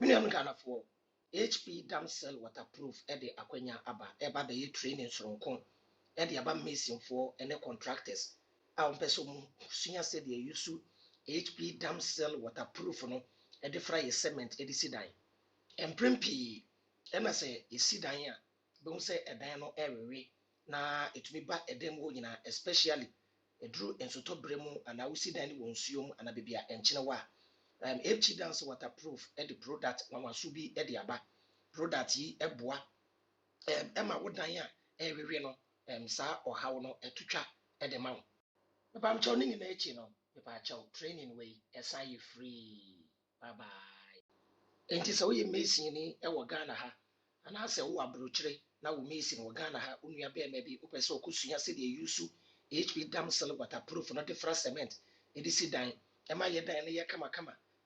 Miniam Ghana for HP damsel waterproof Eddie Akwenya Aba Eba be training from Eddie Aba missing for any contractors. Our person senior said they use HP damsel waterproof no Eddie fry cement Eddie Sidan. And Primpy, Emma say, is Sidan ya, don't say a dino every na it may back a demo, especially a drew and so top bremo and I will see Danny won't assume and a baby and chinawa. HG dance waterproof the product mama subi aba product yi eboa Emma wodanya ewe no sa ohaw no etutwa de ma wo papa am chawning na echi no papa chaw training way assign you free bye bye enti so we mesin ni e wo Ghana ha ana se wo abrochire na wo mesin wo Ghana ha onua be ma bi opese okosua se de use HP damsel waterproof no different cement edisi dan ema ye dan ne ye kama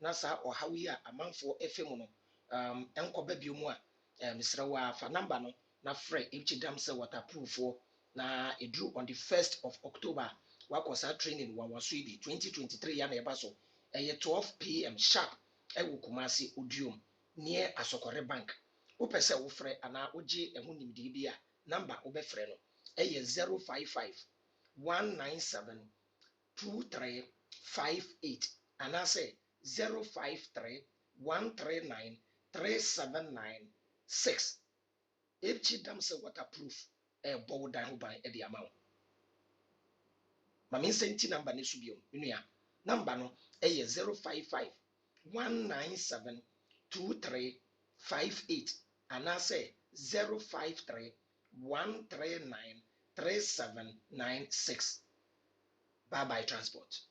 na saa ɔhaw yi a amanfoɔ efe mu no ɛnkɔba bio mu a misrɛ wa fa number no na frɛ HG damsel waterproof na eduru on the 1st of October wakɔ saa training wawaso yi bi 2023 ya na ɛba so ɛyɛ 12 p.m. sharp ɛwɔ Kumasi Odiom near Asokore Bank wopɛ sɛ wofrɛ anaa wogye ɛho nimdeɛ bi a number wobɛfrɛ no ɛyɛ 055 197 2358 anaasɛ 053 139 3796 HG damsel waterproof bow down by Eddie amount. Mami senti number ne subio minua number no 055 197 2358 anaasɛ 053 139 3796 bye transport.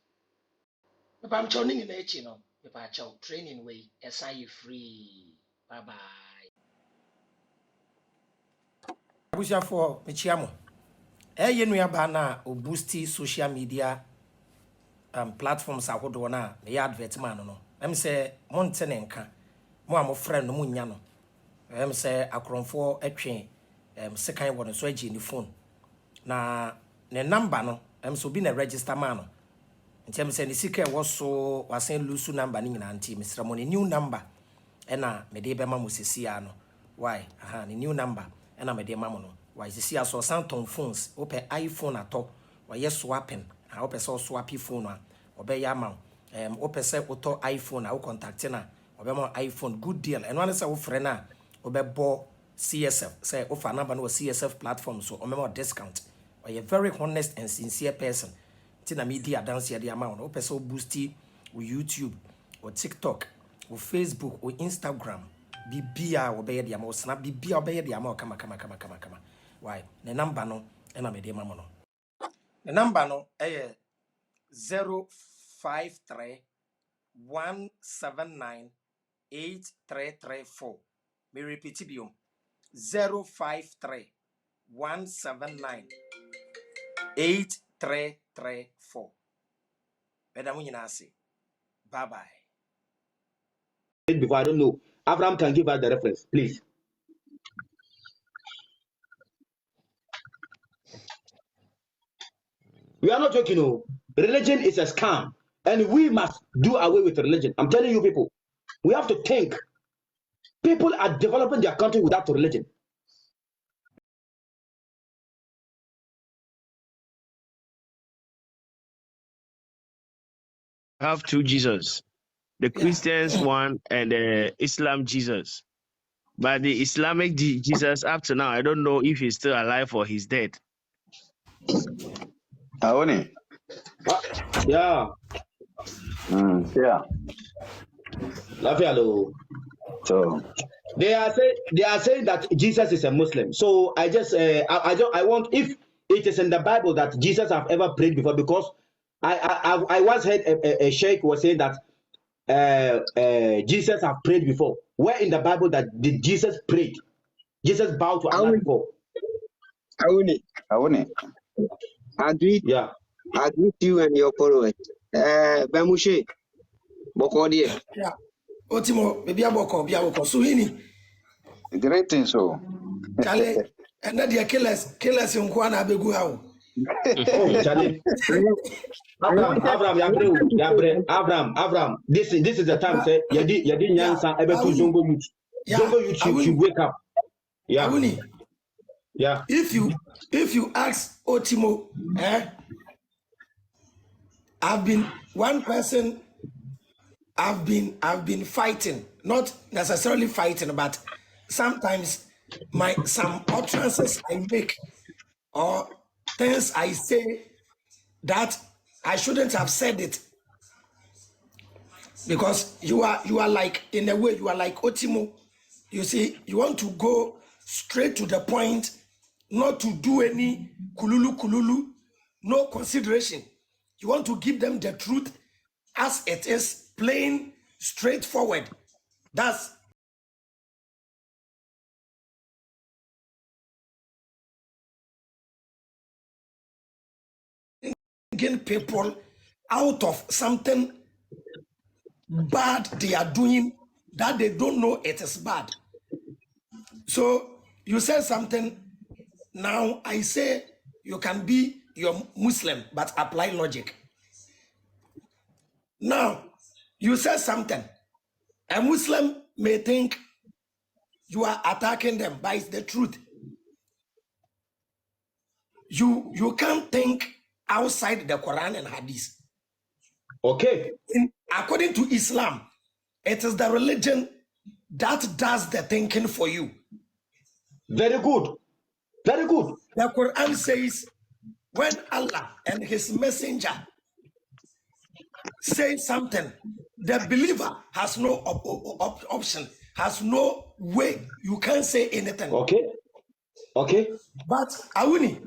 If I'm turning in a chino, if I chow training way, assign you free. Bye bye. Abusia for Michiamo. Yenua bana o boosty social media platforms a hodo na me advertisement no. Em say montenenka. Mo am friend no munya no. Em say akronfo atwe second one so agi ni phone. Na ne number no em so bi na register man no. Nti me say ni sika wo so wasen lusu number ni nyina nti misra mo ni new number ena me de be ma mo sisia no why aha ni new number ena me de ma mo no why sisia so Samsung phones ope iPhone ato why swapping ha ope so swap phone a obe ya ma ope se oto iPhone a wo contact na obe ma iPhone good deal eno ane se wo frɛ na obe bo CSF say offer number no CSF platform so o me discount why a very honest and sincere person tina media dance ya the amount o person boosty with YouTube or TikTok or Facebook or Instagram bibia obey the amount snap bibia obey the amount kama why the number no and I made the mama no the number no 053 179 8334 me repeat it 053 179 8334. Madam Yinasi. Bye bye. Before I don't know. Abraham can give us the reference, please. We are not joking. No. Religion is a scam, and we must do away with religion. I'm telling you, people, we have to think. People are developing their country without religion. Have two Jesus, the Christians one and the Islam Jesus. But the Islamic Jesus, up to now, I don't know if he's still alive or he's dead. Awuni. Yeah. Yeah. Hello. So they are saying that Jesus is a Muslim. So I just I want, if it is in the Bible that Jesus have ever prayed before, because I once heard a sheikh was saying that Jesus have prayed before. Where in the Bible that did Jesus prayed? Jesus bowed to Allah before. Awuni. Agree with you and your followers. Bamushe. Bokodi. Yeah. Ottimo, maybe Aboko, Suhini. Great thing so. Chale, and that your killers in Kwana Beguao. Oh, Charlie. Abraham. This is the time. Say, Yadi Nyansa ebe to Zongo youth. Zongo youth should wake up. Yeah. Awuni. Yeah. If you ask Ottimo, I've been one person. I've been fighting, not necessarily fighting, but sometimes some utterances I make or things I say that I shouldn't have said it, because you are like, in a way, you are like Ottimo. You see, you want to go straight to the point, not to do any kululu, no consideration. You want to give them the truth as it is, plain, straightforward. That's getting people out of something bad they are doing that they don't know it is bad. So you say something, now I say you can be your Muslim, but apply logic. Now you say something, a Muslim may think you are attacking them, but it's the truth. You can't think outside the Quran and Hadith. Okay. According to Islam, it is the religion that does the thinking for you. Very good. Very good. The Quran says, when Allah and his messenger say something, the believer has no option, has no way. You can't say anything. Okay. Okay. But Awuni,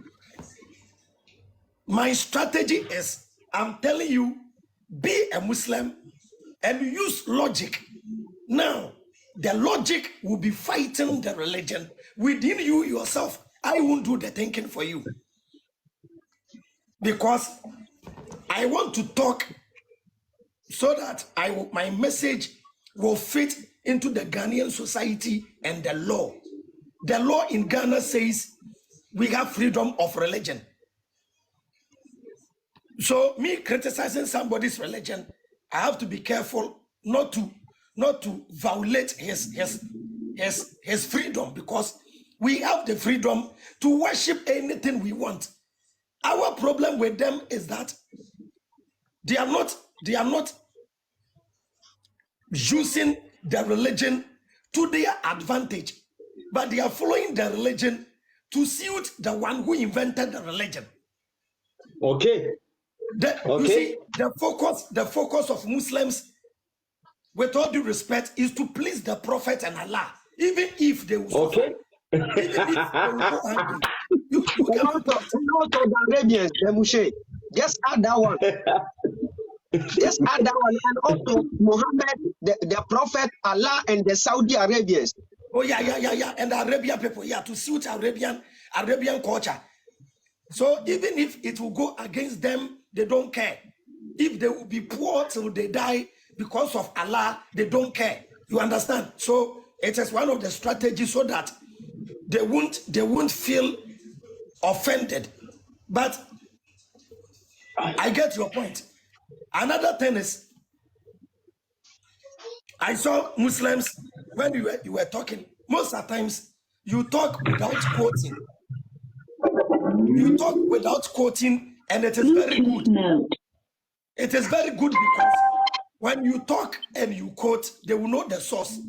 my strategy is, I'm telling you, be a Muslim and use logic. Now, the logic will be fighting the religion. Within you yourself, I won't do the thinking for you. Because I want to talk so that my message will fit into the Ghanaian society and the law. The law in Ghana says we have freedom of religion. So me criticizing somebody's religion, I have to be careful not to violate his freedom, because we have the freedom to worship anything we want. Our problem with them is that they are not using the religion to their advantage, but they are following the religion to suit the one who invented the religion. Okay. You see, the focus of Muslims, with all due respect, is to please the Prophet and Allah, even if they will suffer, even if they will go hungry. You cannot the Arabians, just add that one. Just add that one, and also Muhammad, the Prophet, Allah, and the Saudi Arabians. Oh yeah, and the Arabian people, to suit Arabian culture. So even if it will go against them, they don't care. If they will be poor till they die because of Allah, they don't care. You understand? So it is one of the strategies so that they won't feel offended. But I get your point. Another thing is, I saw Muslims, when you were talking, most of the times you talk without quoting. You talk without quoting, and it is very good. It is very good because when you talk and you quote, they will know the source.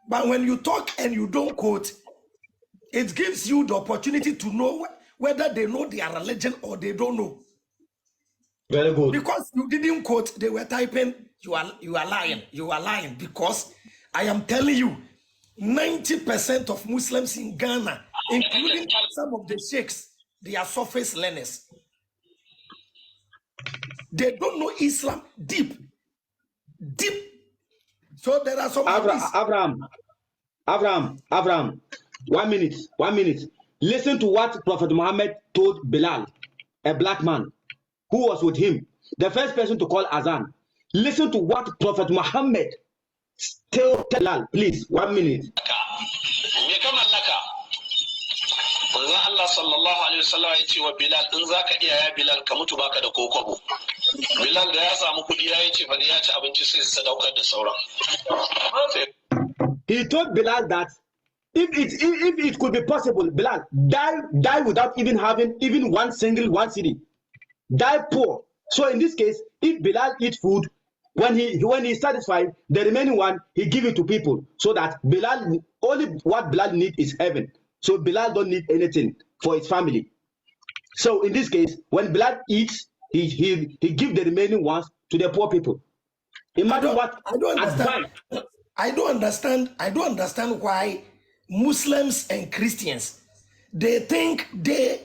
But when you talk and you don't quote, it gives you the opportunity to know whether they know their religion or they don't know. Very good. Because you didn't quote, they were typing, you are lying. Because I am telling you, 90% of Muslims in Ghana, including some of the sheikhs, they are surface learners. They don't know Islam deep. So there are some. Abraham. 1 minute. Listen to what Prophet Muhammad told Bilal, a black man who was with him, the first person to call Azan. Listen to what Prophet Muhammad told Bilal. Please, 1 minute. manzo Allah sallallahu alaihi wasallam ya ce wa Bilal in zaka iya ya Bilal ka mutu baka da kokobo. Bilal da ya samu kudi ya ce fa ya ci abinci sai sadaukar da sauran. He told Bilal that if it could be possible, Bilal die without even having even one cedi, die poor. So in this case, if Bilal eat food, when he's satisfied, the remaining one he give it to people, so that Bilal only what Bilal need is heaven. So Bilal don't need anything for his family. So in this case, when Bilal eats, he give the remaining ones to the poor people. Imagine what I don't understand. I don't understand why Muslims and Christians they think they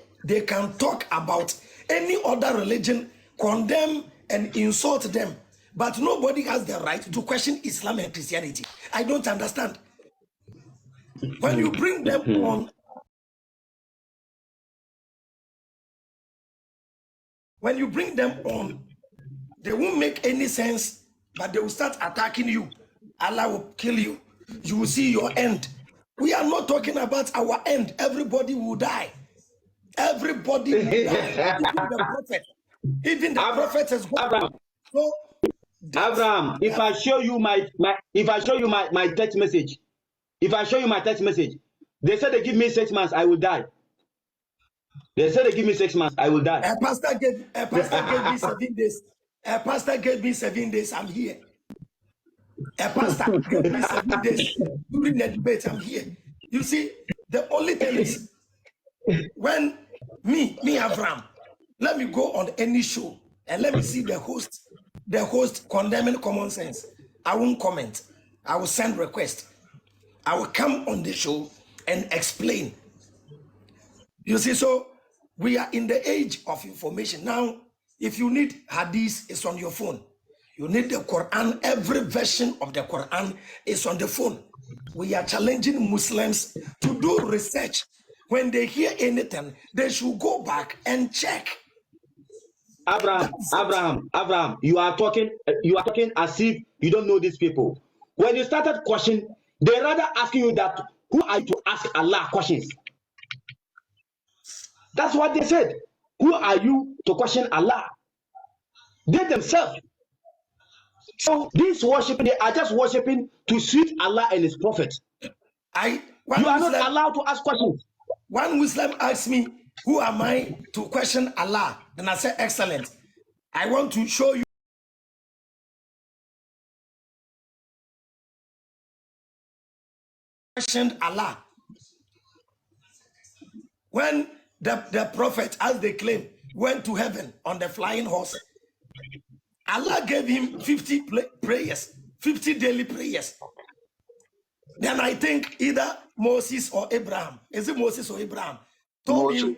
can talk about any other religion, condemn and insult them, but nobody has the right to question Islam and Christianity. I don't understand. When you bring them on, they won't make any sense, but they will start attacking you. Allah will kill you. You will see your end. We are not talking about our end. Everybody will die. Everybody will die. Even the prophet has gone. So, Abraham, if I show you my text message, they said they give me 6 months, I will die. They said they give me 6 months, I will die. A pastor gave me 7 days. A pastor gave me 7 days, I'm here. A pastor gave me 7 days during the debate, I'm here. You see, the only thing is, when me Abraham, let me go on any show and let me see the host condemning common sense. I won't comment. I will send request. I will come on the show and explain. You see, so we are in the age of information. Now, if you need hadith, it's on your phone. You need the Quran, every version of the Quran is on the phone. We are challenging Muslims to do research. When they hear anything, they should go back and check. Abraham, you are talking as if you don't know these people. When you started questioning, they rather asking you that, who are you to ask Allah questions? That's what they said. Who are you to question Allah? They themselves. So this worshiping, they are just worshiping to suit Allah and His Prophet. You are not allowed to ask questions. One Muslim asked me, who am I to question Allah? And I said, excellent. I want to show you. Questioned Allah. When the prophet, as they claim, went to heaven on the flying horse, Allah gave him 50 prayers, 50 daily prayers. Then I think either Moses or Abraham, is it Moses or Abraham, told him,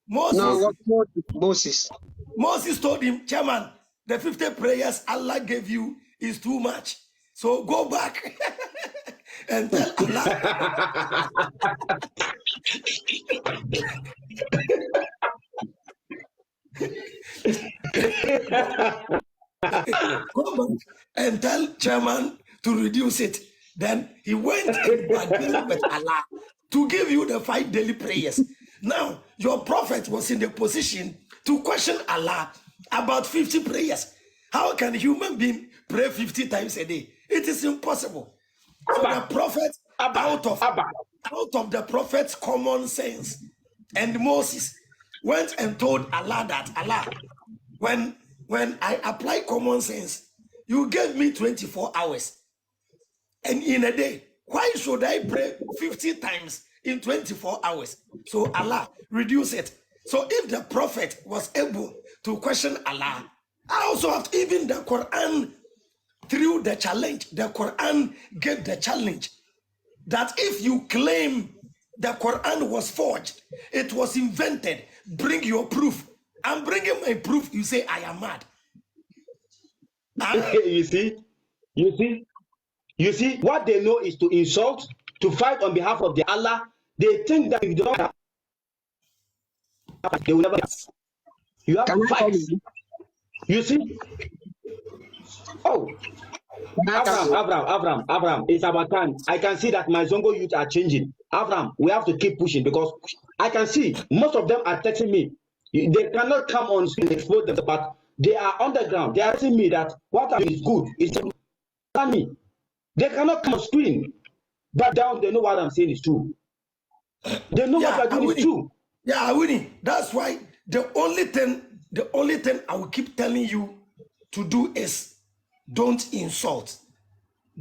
Moses. Moses told him, Chairman, the 50 prayers Allah gave you is too much. So go back and tell Allah. Go back and tell Chairman to reduce it. Then he went and bargained with Allah to give you the 5 daily prayers. Now, your prophet was in the position to question Allah about 50 prayers. How can a human being pray 50 times a day? It is impossible. So the prophet, out of the prophet's common sense, and Moses went and told Allah that, Allah, when I apply common sense, you gave me 24 hours. And in a day, why should I pray 50 times in 24 hours? So Allah, reduce it. So if the prophet was able to question Allah, I also have even the Quran through the challenge. The Quran gave the challenge that if you claim the Quran was forged, it was invented, bring your proof. I'm bringing my proof. You say I am mad. You see, what they know is to insult, to fight on behalf of the Allah. They think that if they don't have, they will never. You have to fight. You see? Oh, Abraham, it's about time. I can see that my Zongo youth are changing. Abraham, we have to keep pushing because I can see most of them are texting me. They cannot come on screen and expose them, but they are underground. They are telling me that what I'm is good. It's me. They cannot come on screen, but down they know what I'm saying is true. They know what I'm doing is true. Yeah, Awuni. That's why the only thing I will keep telling you to do is don't insult.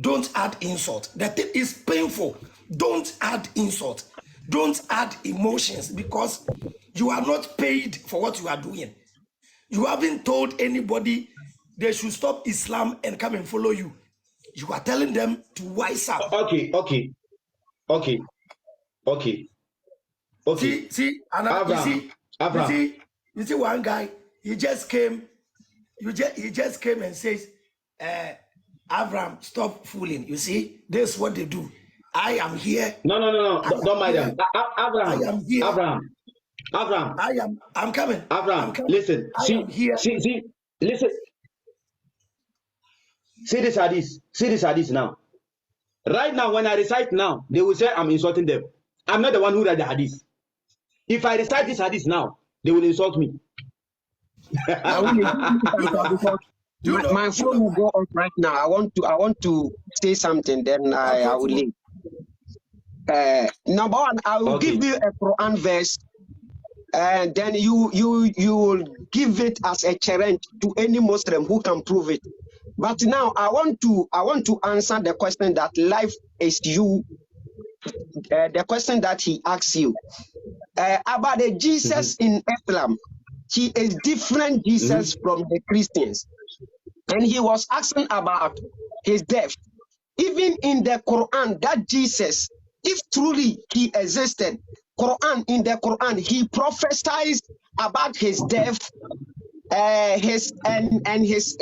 Don't add insult. That thing is painful. Don't add insult. Don't add emotions because you are not paid for what you are doing. You haven't told anybody they should stop Islam and come and follow you. You are telling them to wise up. Okay. See, Abraham. You see one guy, he just came and says, Abraham, stop fooling. You see, this is what they do. I am here. No. Don't mind them. Abraham. I am here. Abraham. I'm coming. Abraham, listen. See, listen. See this hadith now. Right now, when I recite now, they will say I'm insulting them. I'm not the one who read the hadith. If I recite this hadith now, they will insult me. My phone will go off right now. I want to say something, then I will leave. Number one, I will give you a Quran verse, and then you will give it as a challenge to any Muslim who can prove it. But now I want to answer the question that life is you. The question that he asks you about the Jesus in Islam. He is different Jesus from the Christians, and he was asking about his death. Even in the Quran, that Jesus, if truly he existed, in the Quran, he prophesies about his death, his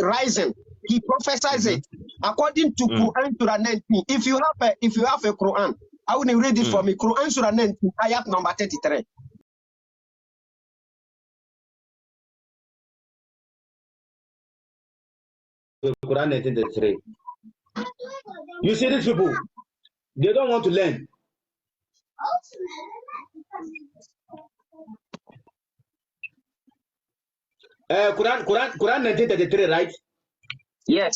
rising. He prophesies it according to Quran Surah 19. If you have a Quran, I will read it for me. Quran Surah 19, ayat number 33. Quran 19:33. You see these people, they don't want to learn. Quran 19:33, right? Yes.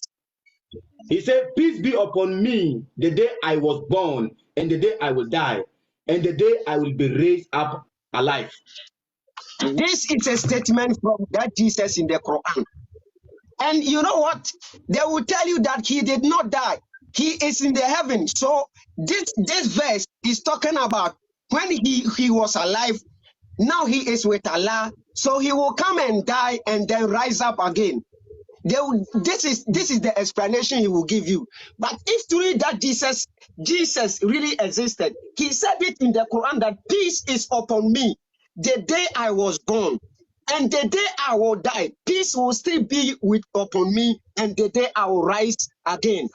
He said, peace be upon me the day I was born, and the day I will die, and the day I will be raised up alive. This is a statement from that Jesus in the Quran. And you know what? They will tell you that he did not die. He is in the heaven. So this verse is talking about when he was alive. Now he is with Allah. So he will come and die and then rise up again. This is the explanation he will give you. But if truly that Jesus really existed, he said it in the Quran that peace is upon me the day I was born, and the day I will die, peace will still be upon me, and the day I will rise again.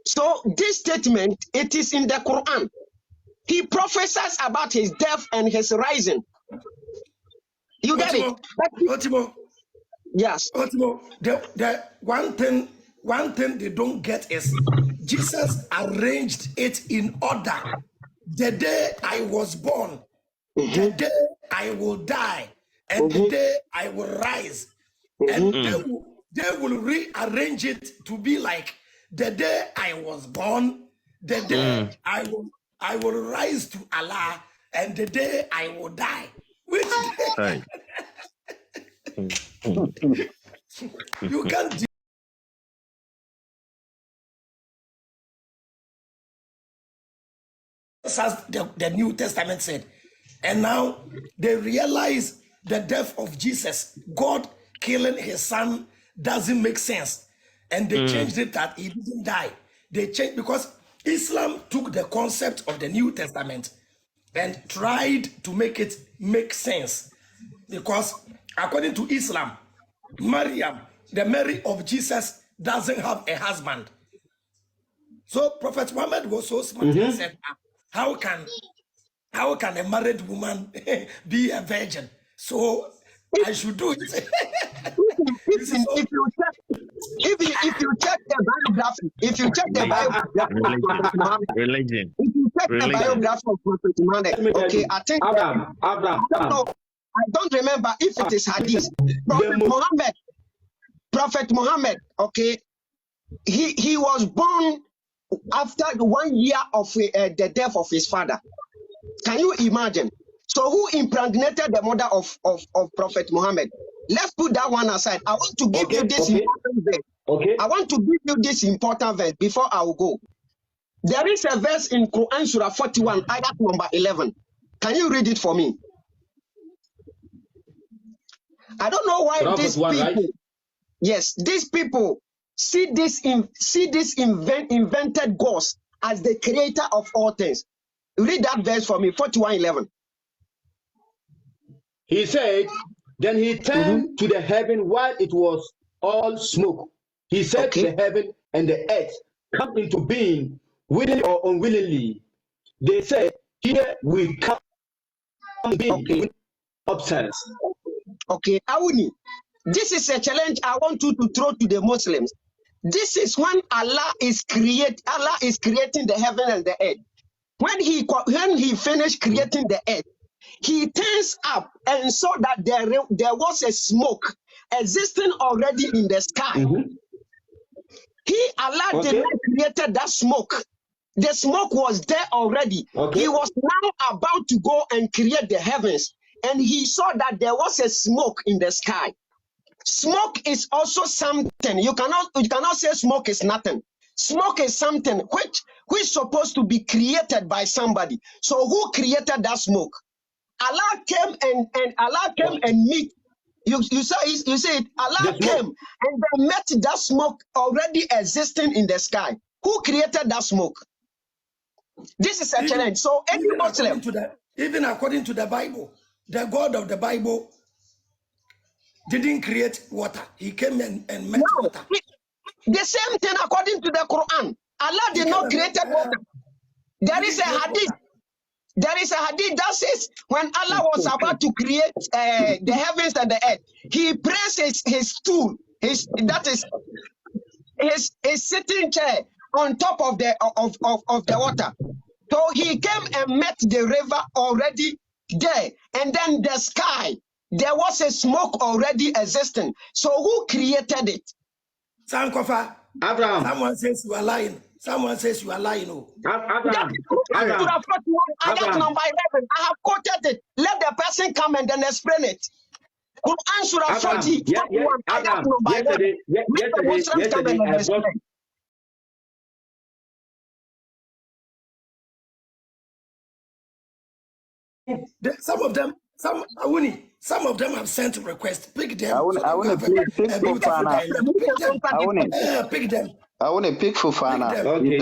So this statement, it is in the Quran. He prophesies about his death and his rising. You get it? Ottimo. Yes. Ottimo, the one thing they don't get is Jesus arranged it in order. The day I was born, the day I will die, and the day I will rise. And they will rearrange it to be like the day I was born, the day I will rise to Allah, and the day I will die. Which day? You can't. As the New Testament said. And now they realize the death of Jesus, God killing his son, doesn't make sense. And they changed it that he didn't die. They changed because Islam took the concept of the New Testament and tried to make it make sense. Because according to Islam, Maryam, the Mary of Jesus, doesn't have a husband. So Prophet Muhammad was so smart and said, how can a married woman be a virgin? So I should do it. If you check the biography, if you check the biography, Religion. if you check the religion. biography of Prophet Muhammad. Okay, I think Abraham. I don't remember if it is hadith. Prophet Muhammad, okay, he was born after 1 year of the death of his father. Can you imagine? So who impregnated the mother of Prophet Muhammad? Let's put that one aside. I want to give you this important verse. Okay. I want to give you this important verse before I will go. There is a verse in Quran Surah 41, ayat number 11. Can you read it for me? I don't know why these people, right? Yes, these people see this invented gods as the creator of all things. Read that verse for me, 41:11. He said, then he turned to the heaven while it was all smoke. He said to the heaven and the earth, come into being, willingly or unwillingly. They said, here we come being obsessed. Okay, Awuni, this is a challenge I want you to throw to the Muslims. This is when Allah is creating the heaven and the earth. When he finished creating the earth, he turns up and saw that there was a smoke existing already in the sky. Allah did not create that smoke. The smoke was there already. He was now about to go and create the heavens, and he saw that there was a smoke in the sky. Smoke is also something. You cannot say smoke is nothing. Smoke is something which is supposed to be created by somebody. So who created that smoke? Allah came and meet. You say it. Allah came and they met that smoke already existing in the sky. Who created that smoke? This is a challenge. So any Muslim, even according to the Bible, the God of the Bible didn't create water. He came and met water. The same thing according to the Quran. Allah did not create water. There is a hadith. There is a hadith that says when Allah was about to create the heavens and the earth, he placed his stool, his sitting chair on top of the water. So he came and met the river already there, and then the sky. There was a smoke already existing. So who created it? Sankofa. Abraham. Someone says you are lying. Someone says you are lying. Oh. Abraham. Ayat number 11. I have quoted it. Let the person come and then explain it. Quran Surah 40, 41, ayat number 11. Some of them have sent a request. Pick them. I want to pick them. I want to pick Fufana.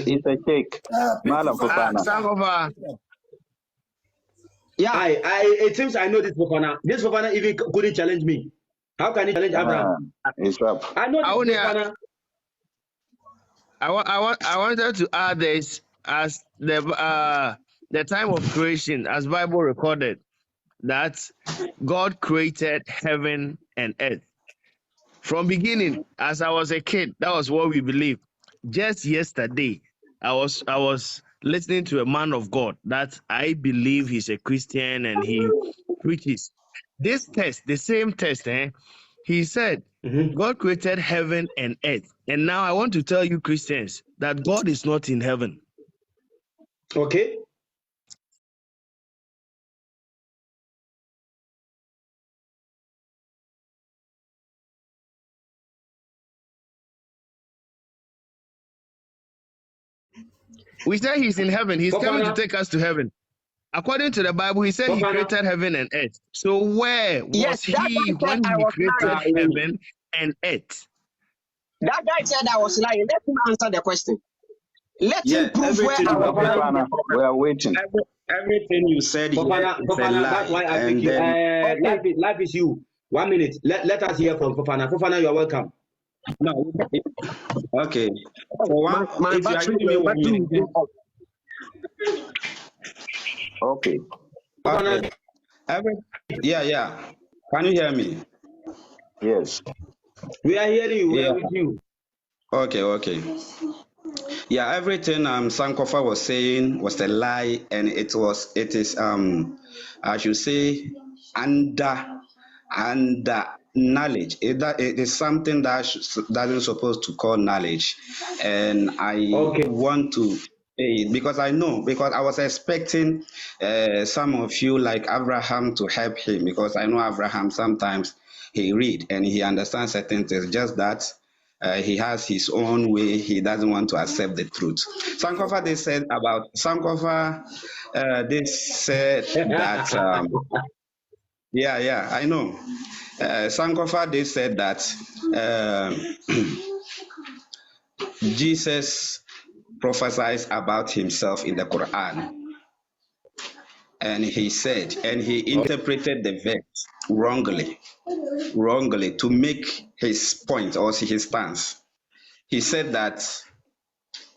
It's a sheikh. Sankofa. Yeah, it seems I know this Fofana. This Fofana even couldn't challenge me. How can he challenge Abraham? It's up. I know this Fofana. I wanted to add this as the time of creation, as Bible recorded, that God created heaven and earth. From beginning, as I was a kid, that was what we believed. Just yesterday, I was listening to a man of God that I believe he's a Christian and he preaches. This test, the same test, he said, God created heaven and earth. And now I want to tell you Christians that God is not in heaven. Okay. We say he's in heaven. He's coming to take us to heaven. According to the Bible, he said he created heaven and earth. So where was he when he created heaven and earth? That guy said I was lying. Let him answer the question. Let him prove where I was lying. We are waiting. Everything you said is a lie. That's why I think life is you. 1 minute. Let us hear from Fofana. Fofana, you are welcome. No. Okay. For one, if you are giving me 1 minute. Okay. Okay. Yeah. Can you hear me? Yes. We are hearing you. We are with you. Okay. Yeah, everything Sankofa was saying was a lie, and it is I should say under knowledge. It is something that isn't supposed to call knowledge, and I Okay. want to say it because I know, because I was expecting some of you like Abraham to help him, because I know Abraham sometimes he read and he understands certain things, just that he has his own way. He doesn't want to accept the truth. Sankofa, they said about Sankofa. They said that. Yeah, I know. Sankofa, they said that Jesus prophesies about himself in the Quran, and he interpreted the verse wrongly to make his point or his stance. He said that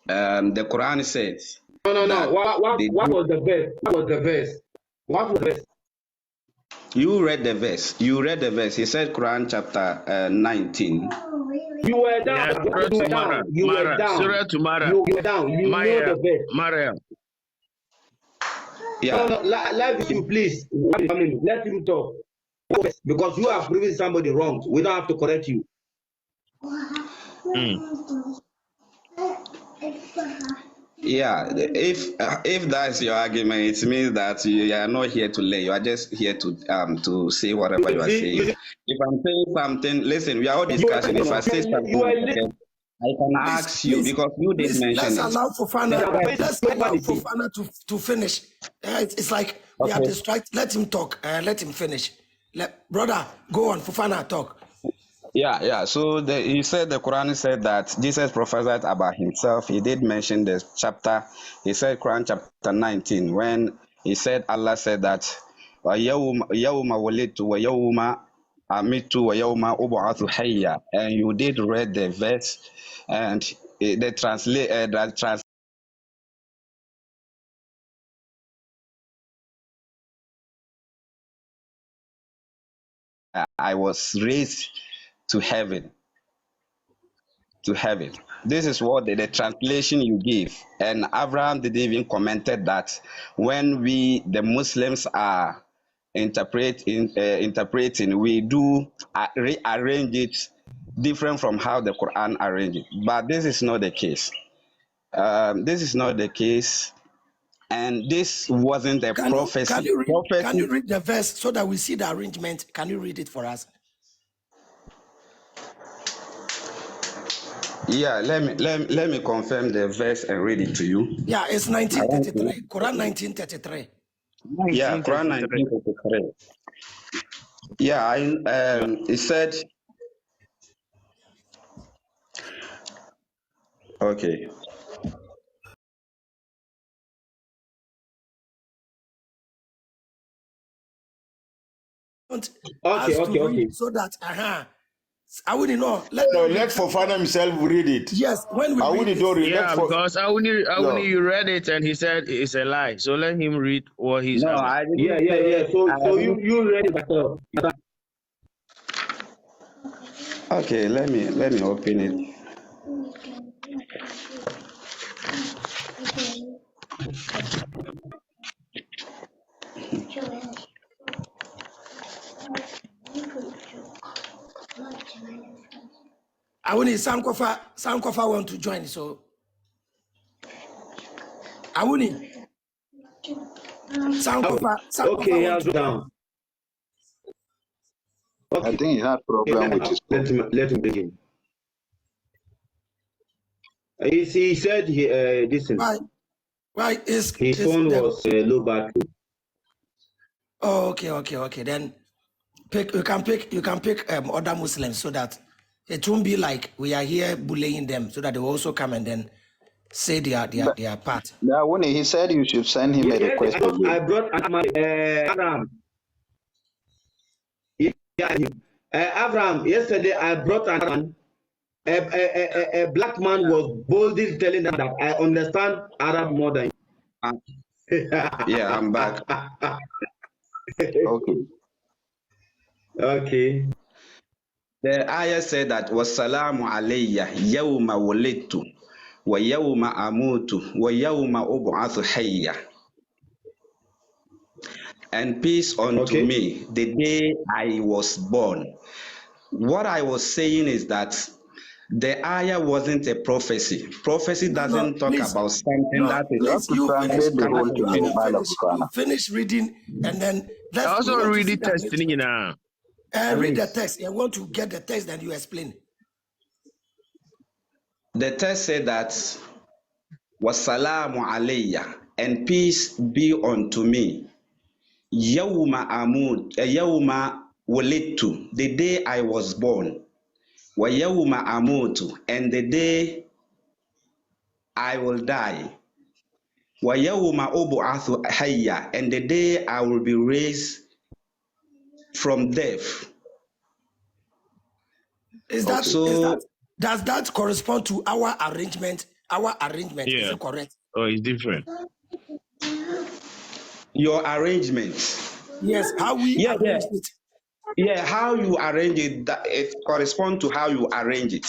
the Quran says No. that What was the verse? What was the verse? you read the verse. He said Quran chapter 19. You were down. Yeah, You were down. Surah to Mara. You were down. You know the verse. Mara. Yeah. No, let him, please. Let him talk. Because you are proving somebody wrong. We don't have to correct you. Yeah, if that's your argument, it means that you are not here to lay. You are just here to say whatever you are saying. If I'm saying something, listen, we are all discussing. If I say something, I can ask you because you did mention let's it. Allow Fofana to finish. It's like we are distracted. Let him talk. Let him finish. Brother, go on. Fofana, talk. Yeah. So he said the Quran said that Jesus prophesied about himself. He did mention this chapter. He said Quran chapter 19 when he said Allah said that yawma walitu wa yawma amitu wa yawma ub'athu hayya, and you did read the verse, and the translate I was raised to heaven. This is what the translation you give. And Abraham did even commented that when we, the Muslims, are interpreting, we do rearrange it different from how the Quran arranged it. But this is not the case. And this wasn't a prophecy. Can you read the verse so that we see the arrangement? Can you read it for us? Yeah, let me confirm the verse and read it to you. Yeah, it's 1933. Quran 1933. Yeah, Quran 1933. Yeah, it said. Okay. Okay. So that I wouldn't know. Let Fofana himself read it. Yes, when we read don't read. Yeah, because Awuni, you read it and he said it's a lie. So let him read what he's No, having. I didn't. Yeah. So you read it yourself. Okay, let me open it. Awuni, Sankofa want to join, so Awuni. Sankofa Okay, want to down. Okay. I think he had problem with his phone. Let him begin. He said listen. Why is his phone was low battery. Oh, okay. Then you can pick other Muslims so that it won't be like we are here bullying them, so that they will also come and then say their part. Yeah, when he said you should send him a request. I brought Abraham. Abraham, yesterday I brought a black man was boldly telling them that I understand Arab more than you. Yeah, I'm back. Okay. The ayah said that wasalamu alayya yawma wulidtu وَيَوْمَ أَمُوتُ وَيَوْمَ أُبْعَثُ حَيًّا. And peace unto me the day I was born. What I was saying is that the ayah wasn't a prophecy. Prophecy doesn't talk Please. about something that You have is. Please, to you finish. translate the whole thing in the Bible, You Bufana. finish reading, and then I we also want to read see the that. text now. Read the text. I want to get the text, and you explain. The text said that wasalamu alayya, and peace be unto me. Yawma amut, yawma walittu, the day I was born. Wa yawma amutu, and the day I will die. Wa yawma ubu'athu hayya, and the day I will be raised from death. Does that correspond to our arrangement? Is it correct? Oh, it's different. Your arrangement. Yes, how we arrange it. Yeah, how you arrange it, that it corresponds to how you arrange it.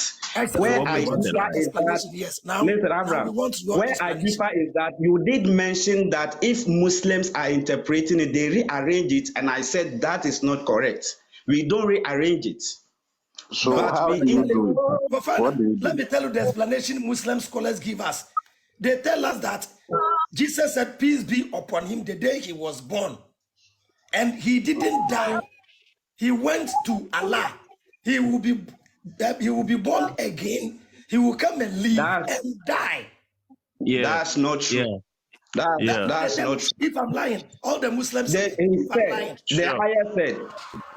Where I differ is that, yes. Now, listen, Abraham, we want your where I differ is that you did mention that if Muslims are interpreting it, they rearrange it, and I said that is not correct. We don't rearrange it. So how do you do it? What do you do? Let me tell you the explanation Muslim scholars give us. They tell us that Jesus said, peace be upon him the day he was born. And he didn't die. He went to Allah. He will be born again. He will come and live and die. Yeah. That's not true. Yeah. That's not true. If I'm lying, all the Muslims say, I'm lying. The ayah said,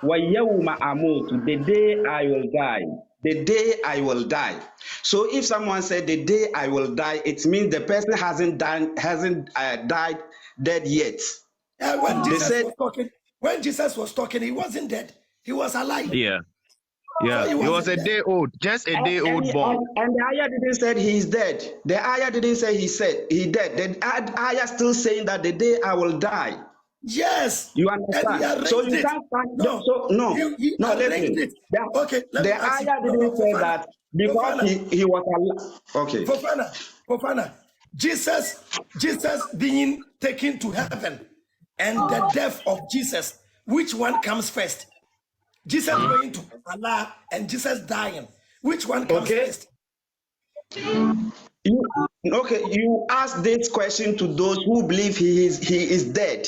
وَيَوْمَ أَمُوتُ, the day I will die. The day I will die. So if someone said the day I will die, it means the person hasn't died dead yet. When Jesus was talking, he wasn't dead. He was alive. Yeah. Yeah. So he was a day old, just a day old born. And the ayah didn't say he is dead. The ayah didn't say he dead. The ayah still saying that the day I will die. Yes. You understand? So you can't listen. The ayah didn't say that because he was alive. Okay. Fofana. Jesus being taken to heaven and the death of Jesus, which one comes first? Jesus going to Allah and Jesus dying. Which one comes first? You ask this question to those who believe he is dead.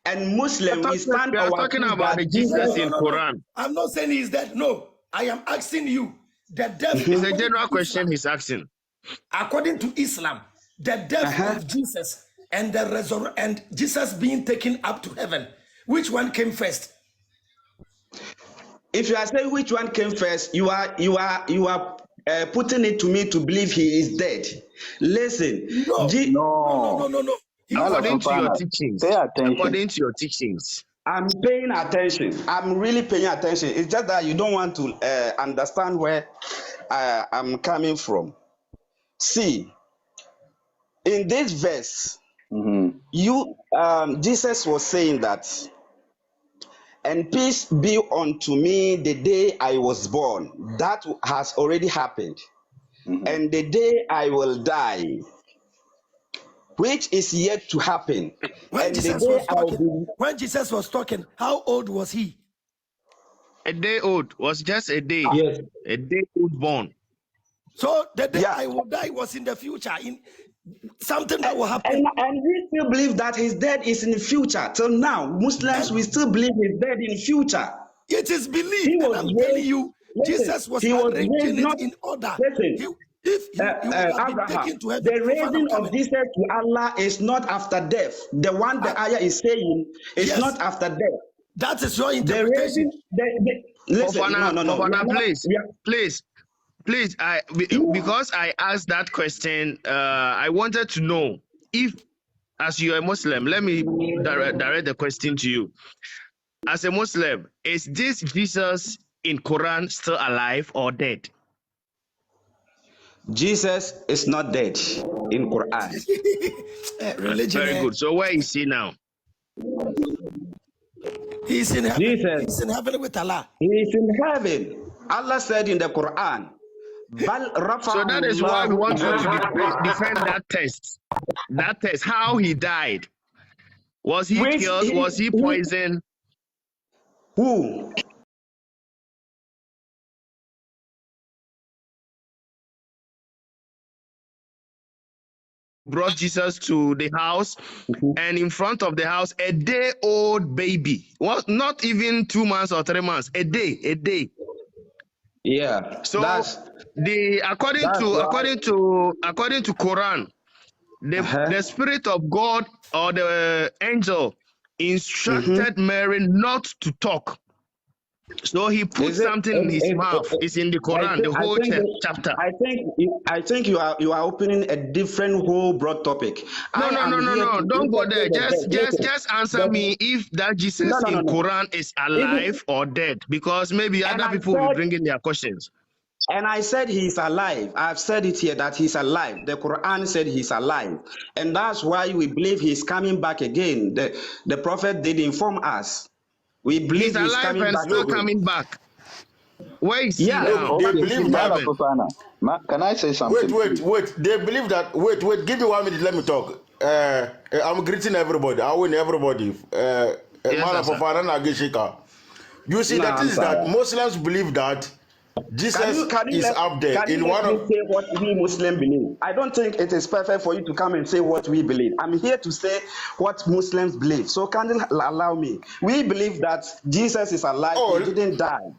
And Muslim, we stand we are talking about the Jesus in Quran. I'm not saying he's dead. No, I am asking you the death. It's a general question he's asking. According to Islam, the death of Jesus and the resurrection and Jesus being taken up to heaven, which one came first? If you are saying which one came first, you are putting it to me to believe he is dead. Listen, no. According to your teachings. According to your teachings. I'm paying attention. I'm really paying attention. It's just that you don't want to understand where I'm coming from. See, in this verse, Jesus was saying that, and peace be unto me the day I was born. That has already happened. And the day I will die, which is yet to happen. When Jesus was talking, how old was he? A day old, was just a day. Yes. A day old born. So the day I will die was in the future, in something that will happen. And we still believe that his death is in the future. Till now, Muslims, we still believe his death in the future. It is believed, and I'm telling you, Jesus was arranging it in order. If he would have been taken to heaven, the raising of Jesus to Allah is not after death. The one the ayah is saying is not after death. That is your interpretation. Please, because I asked that question, I wanted to know if, as you are a Muslim, let me direct the question to you. As a Muslim, is this Jesus in Quran still alive or dead? Jesus is not dead in Quran. Religion. Very good. So where is he now? He's in heaven. He's in heaven with Allah. He is in heaven. Allah said in the Quran, So that is why we want you to defend that test. That test, how he died. Was he killed? Was he poisoned? Who? Brought Jesus to the house, and in front of the house, a day-old baby. Well, not even 2 months or 3 months. A day. Yeah. So according to Quran, the Spirit of God or the angel instructed Mary not to talk. So he put something in his mouth. It's in the Quran, the whole chapter. I think you are opening a different whole broad topic. No. Don't go there. Just answer me if that Jesus in Quran is alive or dead, because maybe other people will be bringing their questions. And I said he's alive. I've said it here that he's alive. The Quran said he's alive. And that's why we believe he's coming back again. The prophet did inform us. We believe he's alive coming and back still again. coming back. Where is he now? No, they believe that. Can I say something? Wait. They believe that. Wait. Give me 1 minute. Let me talk. I'm greeting everybody. I win everybody. You see, that is that Muslims believe that Jesus is up there in one of. Say what we Muslims believe. I don't think it is perfect for you to come and say what we believe. I'm here to say what Muslims believe. So can you allow me? We believe that Jesus is alive. He didn't die.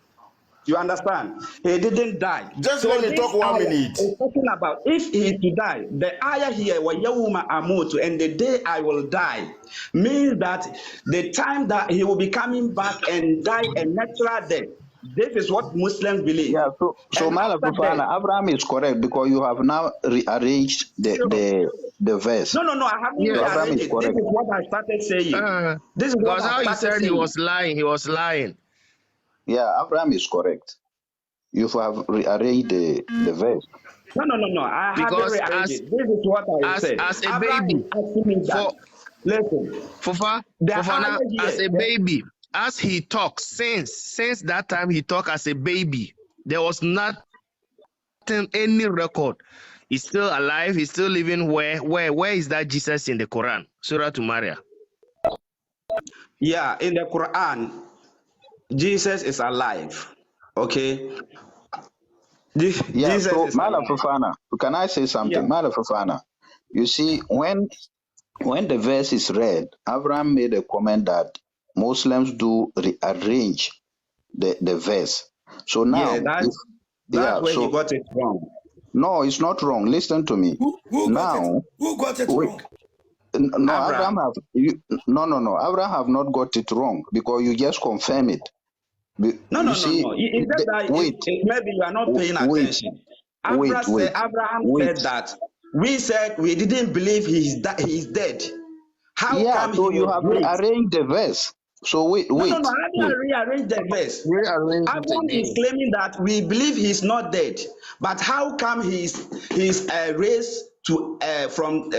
You understand? He didn't die. Just let me talk 1 minute. Talking about if he to die, the ayah here where Yawuma Amutu and the day I will die means that the time that he will be coming back and die a natural death. This is what Muslims believe. Yeah, so Malafufana, Abraham is correct because you have now rearranged the verse. No, I haven't rearranged it. This is what I started saying. This is because how he said he was lying. He was lying. Yeah, Abraham is correct. You have rearranged the verse. No. I haven't rearranged it. This is what I said. As a baby. Listen. Fofana, as a baby, as he talks, since that time he talked as a baby, there was nothing, any record. He's still alive. He's still living. Where is that Jesus in the Quran? Surah to Maria. Yeah, in the Quran, Jesus is alive. Okay. Jesus so is Malafufana, can I say something? Yeah. Malafufana, you see, when the verse is read, Abraham made a comment that Muslims do rearrange the verse. So now, that's where he got it wrong. No, it's not wrong. Listen to me. Who got it wrong? No, Abraham Abraham have not got it wrong because you just confirm it. No. Maybe you are not paying attention. Abraham said that we said we didn't believe he's dead. How come so you have rearranged the verse? So wait. No, I haven't rearranged the verse. Abraham is claiming that we believe he's not dead, but how come he's raised to from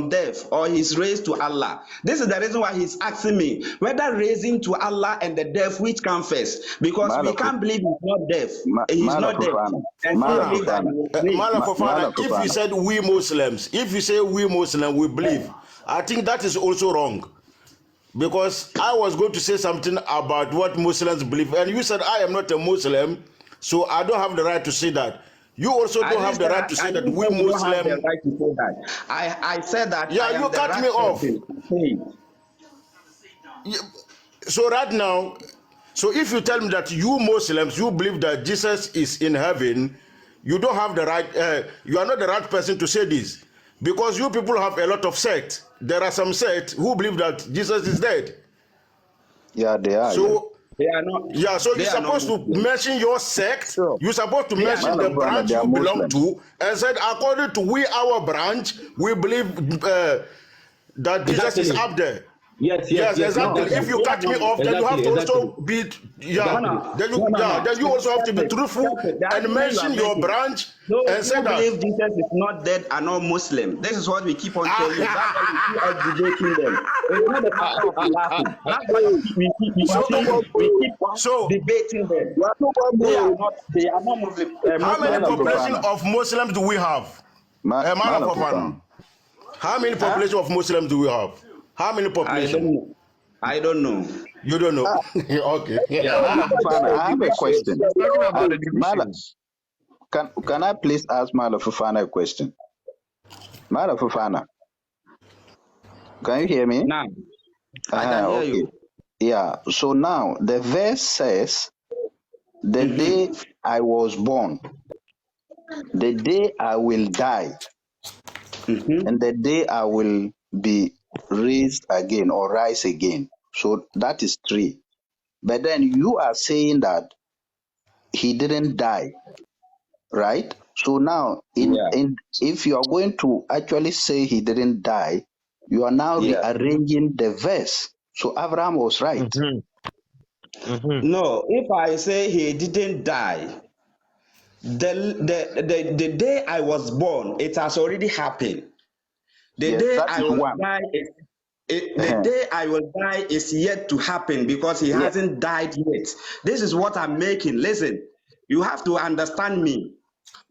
death, or he's raised to Allah? This is the reason why he's asking me whether raising to Allah and the death which come first, because we can't believe he's not deaf. He's not deaf. And Malafufana, if you said we Muslims, if you say we Muslims, we believe, I think that is also wrong. Because I was going to say something about what Muslims believe, and you said I am not a Muslim, so I don't have the right to say that. You also don't have the right to say that we Muslims. Have the right to say that. I said that. Yeah, you cut me off. So right now, so if you tell me that you Muslims, you believe that Jesus is in heaven, you don't have the right. You are not the right person to say this, because you people have a lot of sects. There are some sects who believe that Jesus is dead. Yeah, they are. So they are not. Yeah, so you're supposed to mention your sect. Sure. You're supposed to mention the branch you belong to, and said according to our branch, we believe that Jesus is up there. Yes, exactly. No, if you cut me off, then you have to also be then you also have to be truthful and mention your branch and say that. Believe Jesus is not dead and not Muslim. This is what we keep on telling you. That's why we keep debating them. It's not a matter of laughing. That's why we keep So, debating them. They are not Muslim. how many Muslim Mala leaders. population Fofana. of Muslims do we have? Man Mala of Fofana. Fofana. How many Huh? population of Muslims do we have? How many I don't population? know. I don't know. You don't know. Okay. Yeah, Mala that's Fofana, I have a divisions. question. He's talking about the Mala, divisions. can I please ask Mala Fofana a question? Mala Fofana, can you hear me? Now, I can hear Okay. you. Yeah. So now the verse says, "The day I was born, the day I will die, and the day I will be raised again or rise again." So that is 3. But then you are saying that he didn't die, right? So now, Yeah. if you are going to actually say he didn't die, you are now Yeah. rearranging the verse. So Abraham was right. No, if I say he didn't die, the day I was born, it has already happened. The Yes, day that I is will one. die the day I will die is yet to happen because he Yeah. hasn't died yet. This is what I'm making. Listen, you have to understand me.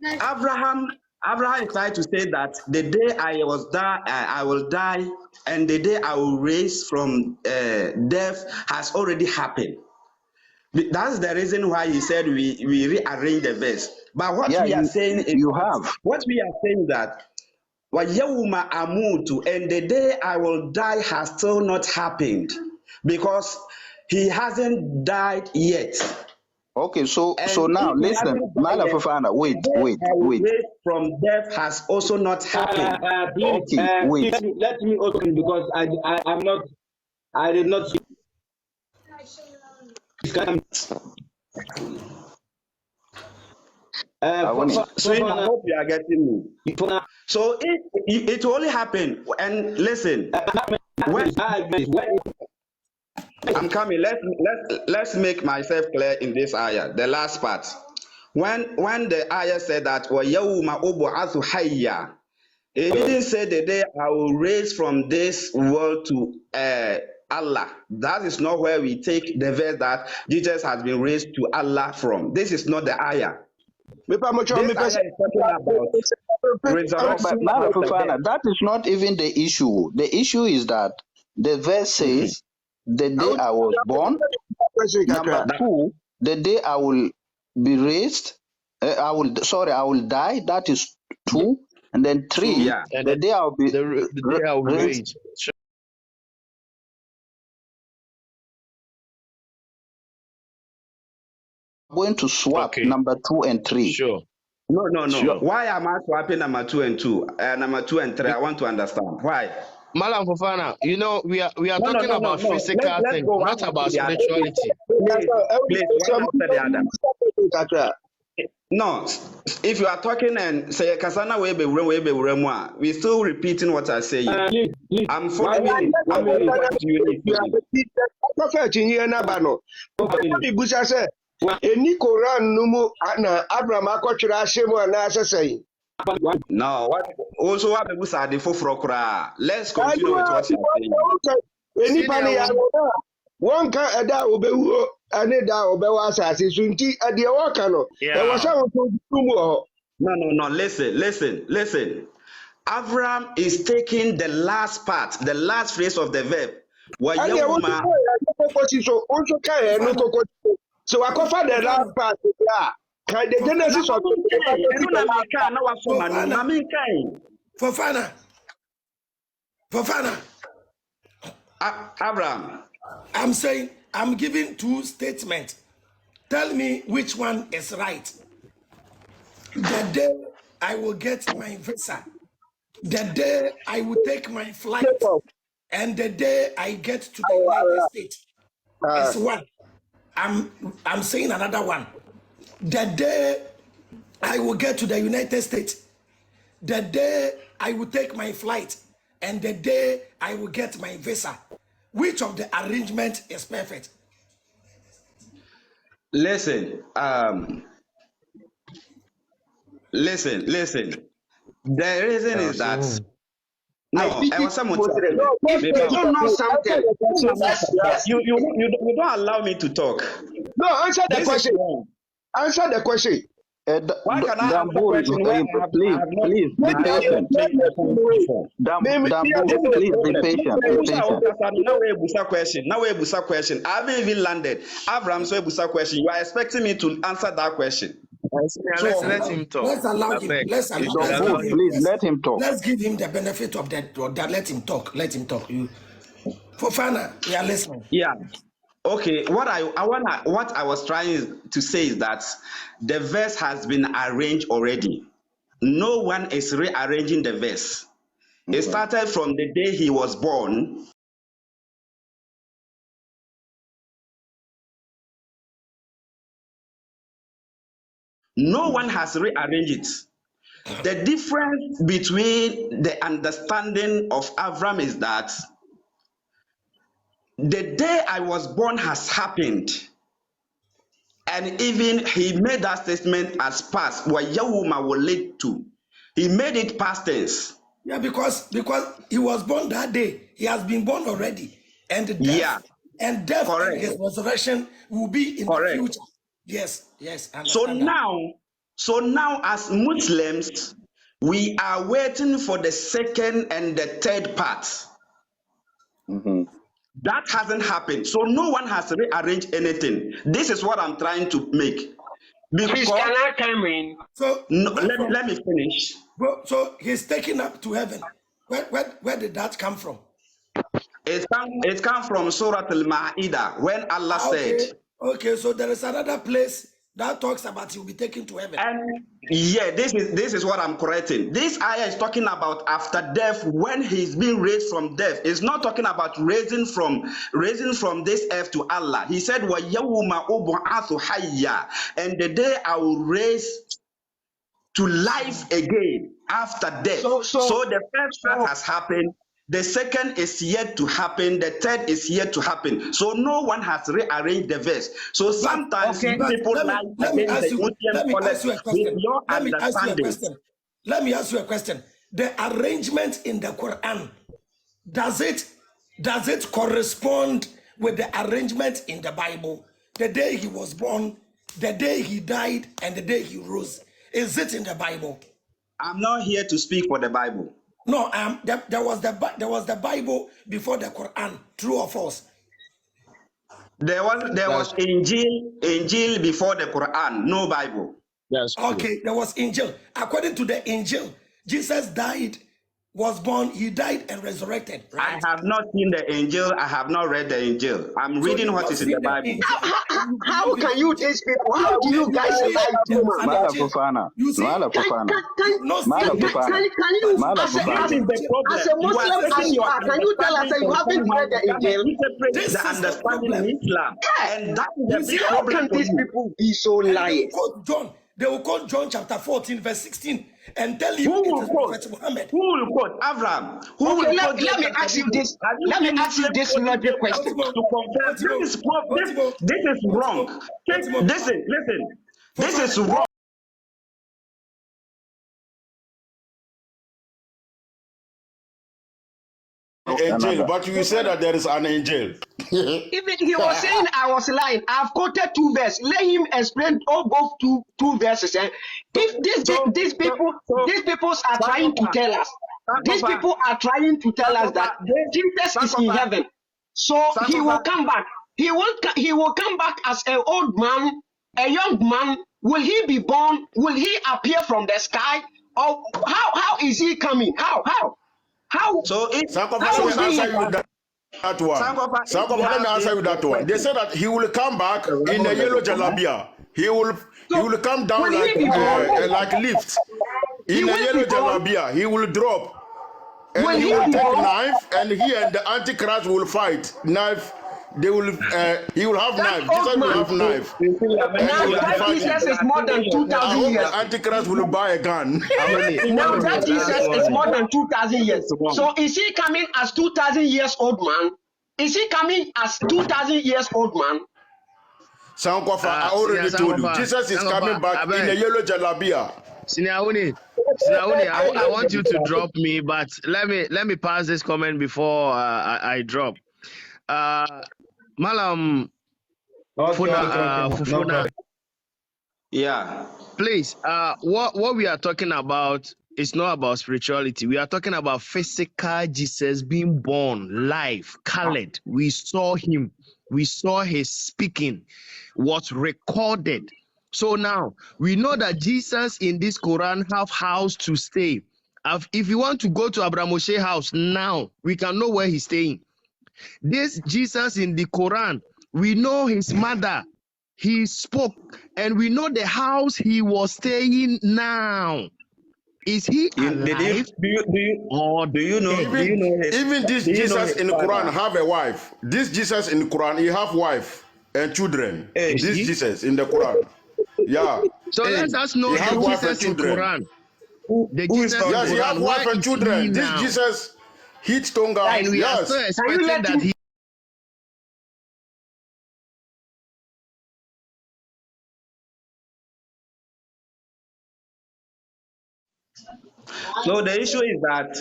Abraham is trying to say that the day I will die, and the day I will raise from death has already happened. That's the reason why he said we rearrange the verse. But what Yeah, we are saying is you have. that Wayawuma amutu, and the day I will die has still not happened because he hasn't died yet. Okay, so And now if he listen, hasn't died Mala yet, Fofana, the wait. day I will raise from death has also not happened. Please, Okay, wait. let me open because I'm not. I did not. Awuni. So I hope you are getting me. So it only happened, and listen, when I'm coming. Let's make myself clear in this ayah, the last part. When the ayah said that وَيَوْمَ أُبْعَثُ حَيًّا, it didn't say the day I will raise from this world to Allah. That is not where we take the verse that Jesus has been raised to Allah from. This is not the ayah. This ayah is talking about No, resurrection but Mala after death. Fofana, that is not even the issue. The issue is that the verse says, "The day I was born." Number 2, the day I will be raised. I will die. That is 2, and then 3, Yeah. And the day I will be the day I will raised. raise. Going to swap Okay, number 2 and 3. sure. No. Sure. Why am I swapping number 2 and 2? Number 2 and 3. I want to understand why. Malam Fofana, you know, we are talking about No. physical Let's things, go one not after about the other. spirituality. Please, one after the other. No, if you are talking and say kasana we still repeating what I say. I'm following what you need to do. Prophet nye naba no. Obi busa sɛ eni Koran no mu na Abraham akɔtwerɛ ahyɛ mu ana asɛsɛn. No, what also what people say the foforo. Let's continue with what you are saying. Enipa ne ya wɔn ka ɛda a obewuo ɛne da a ɔbɛwɔ asase so nti ɛdeɛ wɔka no ɛwɔ sɛ wɔn to mu wɔ hɔ. No. Listen. Abraham is taking the last part, the last phrase of the verb. Ɛdeɛ wɔn to Wayawuma. kɔkɔsi so wɔn nso ka yɛ no kɔkɔsi so. So wakɔfa the last part a ka the genesis of Fofana. Abraham. I'm saying, I'm giving 2 statements. Tell me which one is right. The day I will get my visa, the day I will take my flight, and the day I get to the United States is one. I'm saying another one. The day I will get to the United States, the day I will take my flight, and the day I will get my visa. Which of the arrangement is perfect? Listen. Listen. The reason is that No, I pity I was someone. Muslims. No, If but they don't know something, let's You don't allow me to talk. no, answer the This is question. wrong. Answer the question. Why can I answer Dambul, question where please, please be I have not patient. made my point before? Dambul, This is the please be problem. patient. Be patient. Now we busa question. Now we busa question. I haven't even landed. Abraham so busa question. You are expecting me to answer that question. Let's let him talk. Let's allow I him. beg. Let's Dambul, give him. please let him talk. Let's give him the benefit of that. Let him talk. Let him talk. You, Fofana, we are listening. Yeah. Okay. What I was trying to say is that the verse has been arranged already. No one is rearranging the verse. It started from the day he was born. No one has rearranged it. The difference between the understanding of Avram is that the day I was born has happened. And even he made that statement as past, where Yahuma will lead to. He made it past tense. Yeah, because he was born that day. He has been born already. And death, and his resurrection will be in the future. Yes, I understand So now as Muslims, we are waiting for the second and the third part. That hasn't happened. So no one has rearranged anything. This is what I'm trying to make. please can I come in? So let me finish. So he's taken up to heaven. Where did that come from? It comes from Surah Al-Ma'idah when Allah said. Okay, so there is another place that talks about he will be taken to heaven. And yeah, this is what I'm correcting. This ayah is talking about after death, when he's being raised from death. It's not talking about raising from this earth to Allah. He said, وَيَوْمَ أُبْعَثُ حَيًّا, and the day I will raise to life again after death. So the first part has happened. The second is yet to happen. The third is yet to happen. So no one has rearranged the verse. So sometimes people let me ask you a question. Let me ask you a question. The arrangement in the Quran, does it correspond with the arrangement in the Bible? The day he was born, the day he died, and the day he rose. Is it in the Bible? I'm not here to speak for the Bible. No, there was the Bible before the Quran. True or false? There was Injil before the Quran. No Bible. Yes. Okay, there was Injil. According to the Injil, Jesus died, was born, he died and resurrected. Right? I have not seen the Injil. I have not read the Injil. I'm reading what is in the Bible. How can you teach people? How do you guys lie to man? Mala Fofana. Mala Fofana. Mala Fofana. As a Muslim, as you are, can you tell us that you haven't read the Injil? This is the understanding in Islam. And that is the big How problem. can these people be so lying? They will quote John chapter 14, verse 16, and tell you Who it will is quote? Prophet Muhammad. Who will quote? Abraham. Okay, let me ask you this. Let me ask you this logic question. To confess. This is wrong. Listen. This is wrong. Angel, but you said that there is an angel. Even he was saying I was lying. I've quoted two verses. Let him explain both two verses. If these people are trying to tell us, that Jesus is in heaven, so he will come back. He will come back as an old man, a young man. Will he be born? Will he appear from the sky? Or how is he coming? How? So Sankofa, let me answer you that one. Sankofa, let me answer you that one. They said that he will come back in a yellow jalabia. He will come down like lift. In a yellow jalabia, he will drop. And he will take knife, and he and the Antichrist will fight. Knife. He will have knife. Jesus will have knife. Now Jesus is more than 2,000 years. The Antichrist will buy a gun. Now that Jesus is more than 2,000 years. So is he coming as 2,000 years old man? Is he coming as 2,000 years old man? Sankofa, I already told you. Jesus is coming back in a yellow jalabia. Awuni, I want you to drop me, but let me pass this comment before I drop. Malam Fufuna, Yeah. please. What we are talking about is not about spirituality. We are talking about physical Jesus being born live, colored. We saw him. We saw his speaking, was recorded. So now we know that Jesus in this Quran have house to stay. If you want to go to Abraham Moshe house now, we can know where he's staying. This Jesus in the Quran, we know his mother. He spoke, and we know the house he was staying now. Is he alive or do you know his, Even this Jesus in the Quran have a wife. This Jesus in the Quran, he have wife and children. Hey. This Jesus in the Quran. Yeah. So let us know the Jesus in Quran. The Who is Jesus in Yes, he Quran. have wife Where and is he children. This now? Jesus hit Tonga. And we are still Yes. expecting that he. So the issue is that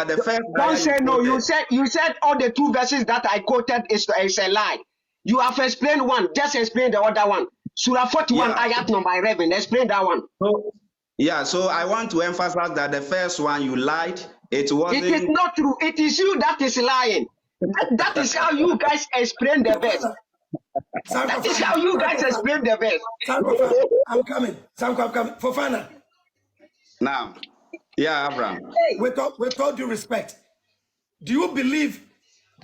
the first Don't ayah say no. quoted. You said all the two verses that I quoted is a lie. You have explained one. Just explain the other one. Surah 41, Yeah. ayat number 11. Explain that one. So I want to emphasize that the first one you lied. It wasn't. It is not true. It is you that is lying. That is how you guys explain the verse. That is how you guys explain the verse. I'm coming. I'm coming. Fofana. Now, yeah, Abraham. With all due respect, do you believe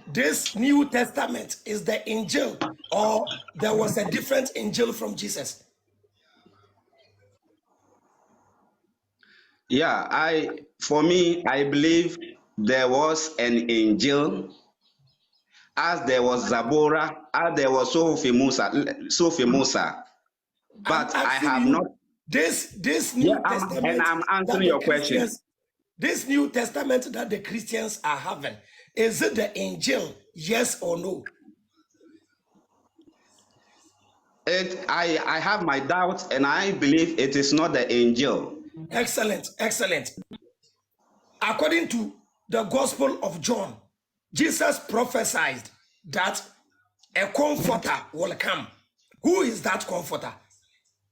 this New Testament is the angel, or there was a different angel from Jesus? Yeah, I believe there was an angel, as there was Zabora, as there was Sophie Musa. But I have not. This New Testament I'm answering that your question. This New Testament that the Christians are having, is it the angel? Yes or no? I have my doubts, and I believe it is not the angel. Excellent. According to the Gospel of John, Jesus prophesied that a comforter will come. Who is that comforter?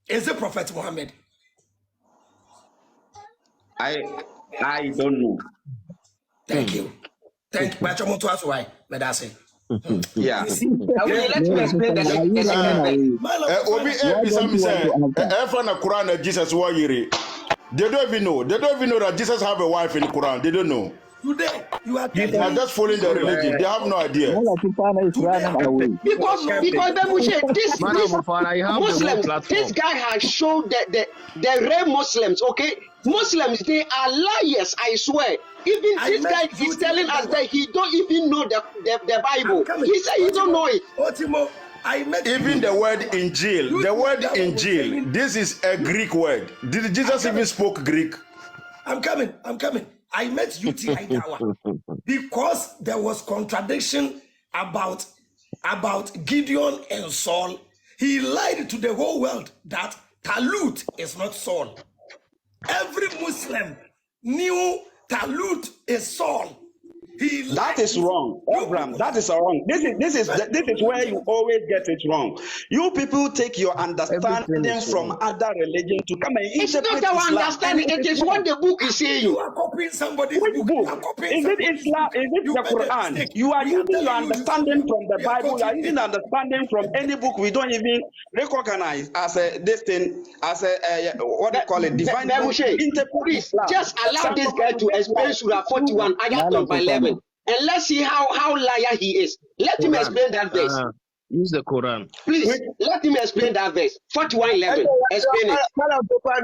Is it Prophet Muhammad? I don't know. Thank you. But you want to ask why? Medase. Yeah. Let me explain the second verse. Obi Ebisam say, Efana Quran and Jesus wa yiri. They don't even know. They don't even know that Jesus have a wife in the Quran. They don't know. Today, you are They are just following their religion. They have no idea. Because this Muslims, this guy has shown the real Muslims, okay? Muslims, they are liars, I swear. Even this guy is telling us that he don't even know the Bible. He said he don't know it. Ottimo, even the word Injil, Injil, this is a Greek word. Did Jesus even spoke Greek? I'm coming. I met UT Aidawa because there was contradiction about Gideon and Saul. He lied to the whole world that Talut is not Saul. Every Muslim knew Talut is Saul. That is wrong, Abraham. That is wrong. This is where you always get it wrong. You people take your understanding from other religions to come and interpret It's not our Islam. understanding. It is what the book is saying. You are copying somebody's Which book? Is it Islam? Is it the Quran? You are using your understanding from the Bible. You are using understanding from any book we don't even recognize as a what do you call it? Divine book. Please, just allow this guy to explain Surah 41, ayat number 11. And let's see how liar he is. Let him explain that verse. Use the Quran. Please, let him explain that verse. 41:11. Explain it. 41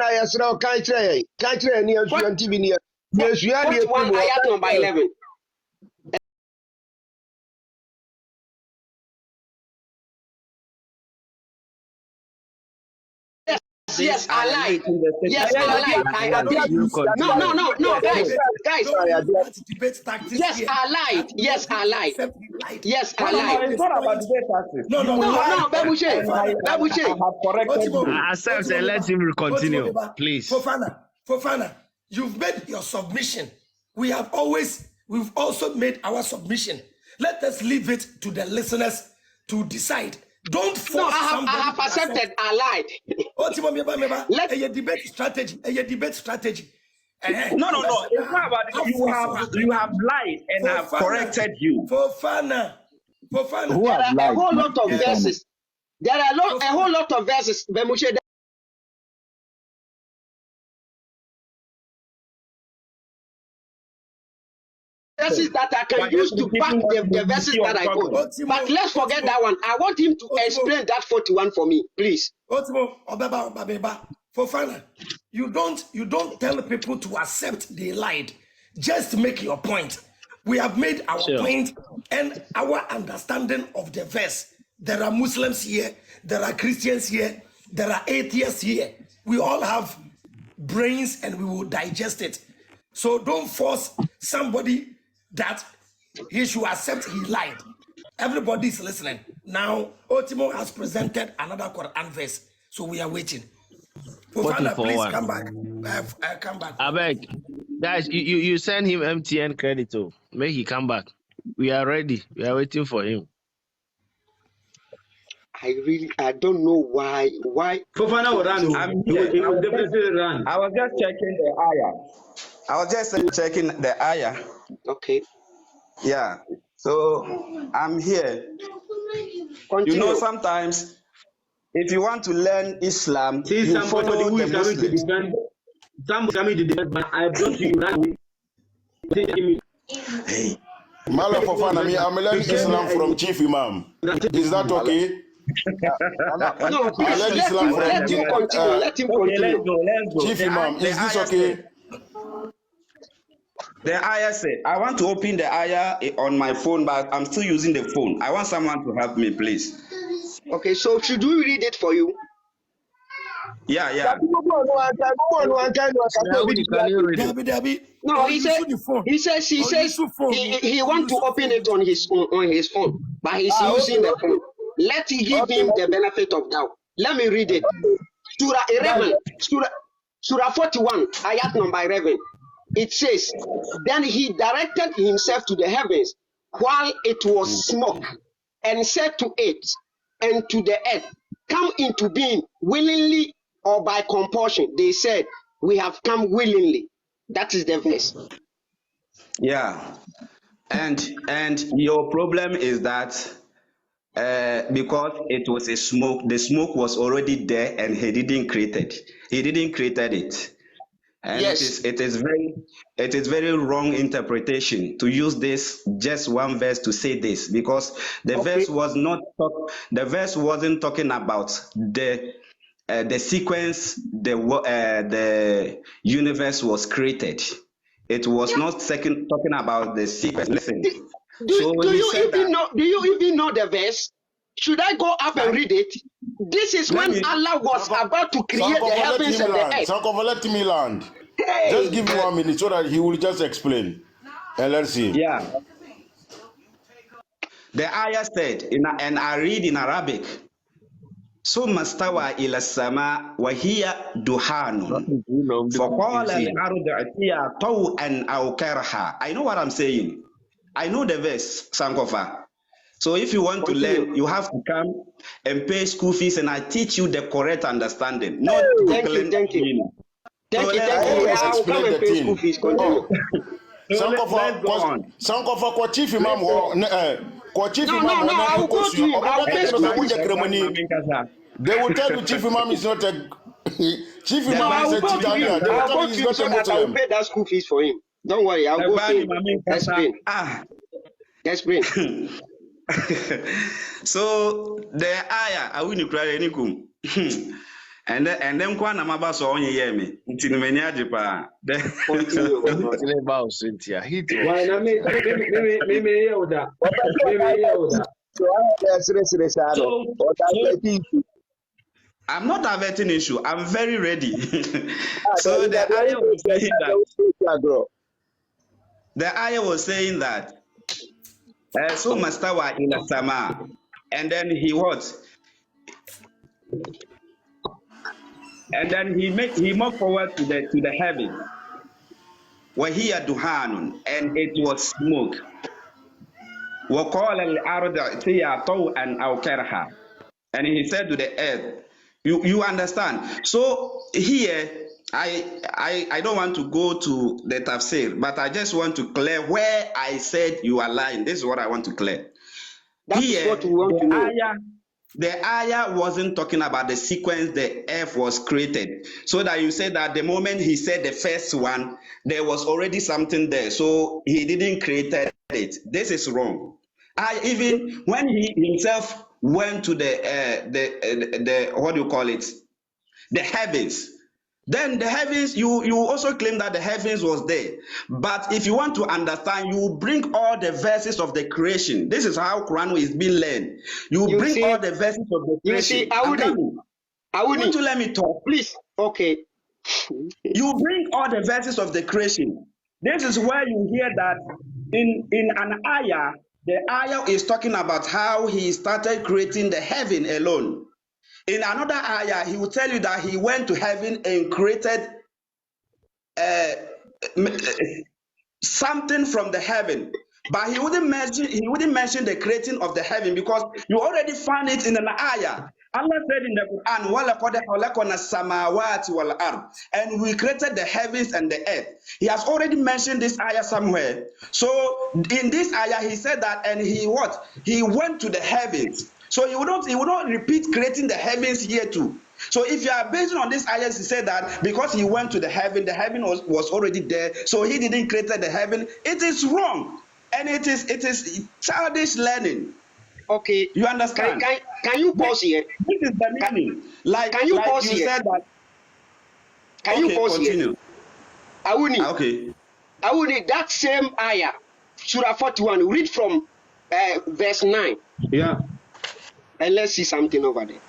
ayat number 11. Yes, Yes, I lied. Yes, I I lied. I admit. No, guys. Don't use that debate tactics Yes, here. I lied. That Yes, people I lied. accept he lied. Yes, I No, lied. it's not about debate tactics. No, You No, lied, Bebuche. and I Bebuche. have corrected you. accept and let him continue, please. Fofana, you've made your submission. We've also made our submission. Let us leave it to the listeners to decide. Don't force No, I somebody have to accept. accepted. I lied. Ottimo, meba. Let- A debate strategy. No. It's not about it. You have lied and have corrected you. Fofana. Who There have are a lied? whole lot of verses. There are a whole lot of verses, Bebuche, verses that I can use to back the verses that I quote. But let's forget that one. I want him to explain that 41 for me, please. Ottimo, Obeba. Fofana, you don't tell people to accept they lied. Just make your point. We have made our point and our understanding of the verse. There are Muslims here, there are Christians here, there are atheists here. We all have brains and we will digest it. So don't force somebody that he should accept he lied. Everybody is listening. Now, Ottimo has presented another Quran verse, so we are waiting. Fofana, please come back. Come back. I beg, guys, you send him MTN credit to make he come back. We are ready. We are waiting for him. I don't know why. Fofana will run. I'm He will definitely run. I was just checking the ayah. Okay. Yeah. So I'm here. Continue. You know, sometimes if you want to learn Islam, See you somebody follow who the is coming to Muslims. defend. Somebody coming to defend, but I brought you right away. Hey. Mala Fofana, I'm learning Islam from Chief Imam. Is that okay? No, please, learned let Islam him from continue. Let him continue. Let's go. Chief Imam, is this okay? The ayah said, I want to open the ayah on my phone, but I'm still using the phone. I want someone to help me, please. Okay, so should we read it for you? Yeah. Can you read it? Debbie. No, he says he want to open it on his phone, but he's using the phone. Let him give him the benefit of doubt. Let me read it. Surah 11, Surah 41, ayat number 11. It says, then he directed himself to the heavens while it was smoke, and said to it and to the earth, come into being willingly or by compulsion. They said, we have come willingly. That is the verse. Yeah. And your problem is that because it was a smoke, the smoke was already there and he didn't create it. And Yes. it is very wrong interpretation to use this just one verse to say this, because the verse wasn't talking about the sequence the universe was created. It was not talking about the sequence. Listen. Do you even know the verse? Should I go up and read it? This is when Allah was about to create the heavens and the earth. Sankofa, let me land. Hey. Just give me 1 minute so that he will just explain. And let's see. Yeah. The ayah said, and I read in Arabic, ثم استوى إلى السماء وهي دخان فقال الأرض ائتيا طوعا أو كرها. I know what I'm saying. I know the verse, Sankofa. So if you want to learn, you have to come and pay school fees, and I teach you the correct understanding. Not Thank you. Thank you. I will come and pay school fees. Continue. Sankofa kwa chief imam kwa chief No, imam I will go to him. I will pay school fees. They will tell you chief imam is not a chief No, imam I is will a go to Tijani. him. They will I tell will you go he's to him not so a that I will Muslim. pay that school fees for him. Don't worry, I'll go to him. Explain. Explain. So the ayah, Awuni Ottimo, and then kwa na maba so onye ye me nti no mani age pa Continue. Why not me Yoda? so I'm not averting issue. I'm very ready. So the ayah was saying that. The ayah was saying that. So mastawa ila sama, and then he what? And then he moved forward to the heavens. وَهِيَ دُهَانٌ, and it was smoke. وَقَالَ الْأَرْضَ ائْتِيَا طَوْعًا أَوْ كَرْهًا, and he said to the earth, you understand? So here, I don't want to go to the tafsir, but I just want to clear where I said you are lying. This is what I want to clear. That's Here, what we want to know. The ayah wasn't talking about the sequence the earth was created. So that you said that the moment he said the first one, there was already something there. So he didn't create it. This is wrong. Even when he himself went to the what do you call it? The heavens. Then the heavens, you also claim that the heavens was there. But if you want to understand, you bring all the verses of the creation. This is how Quran is being learned. You bring see, all the verses of the creation. You see, Awuni, Want to let me talk? Please, okay. You bring all the verses of the creation. This is where you hear that in an ayah, the ayah is talking about how he started creating the heaven alone. In another ayah, he will tell you that he went to heaven and created something from the heaven. But he wouldn't mention the creating of the heaven, because you already found it in an ayah. Allah said in the Quran, وَلَقَدْ خَلَقْنَا السَّمَاوَاتِ وَالْأَرْضِ, and we created the heavens and the earth. He has already mentioned this ayah somewhere. So in this ayah, he said that, and he what? He went to the heavens. So he would not repeat creating the heavens here too. So if you are based on this ayah, he said that because he went to the heaven was already there, so he didn't create the heaven. It is wrong, and it is childish learning. Okay, you understand? Can you pause here? This is the meaning. Can you pause here? Said that. Can you pause continue. Here? Awuni. Okay. Awuni, that same ayah, Surah 41. Read from verse 9. Yeah. And let's see something over there.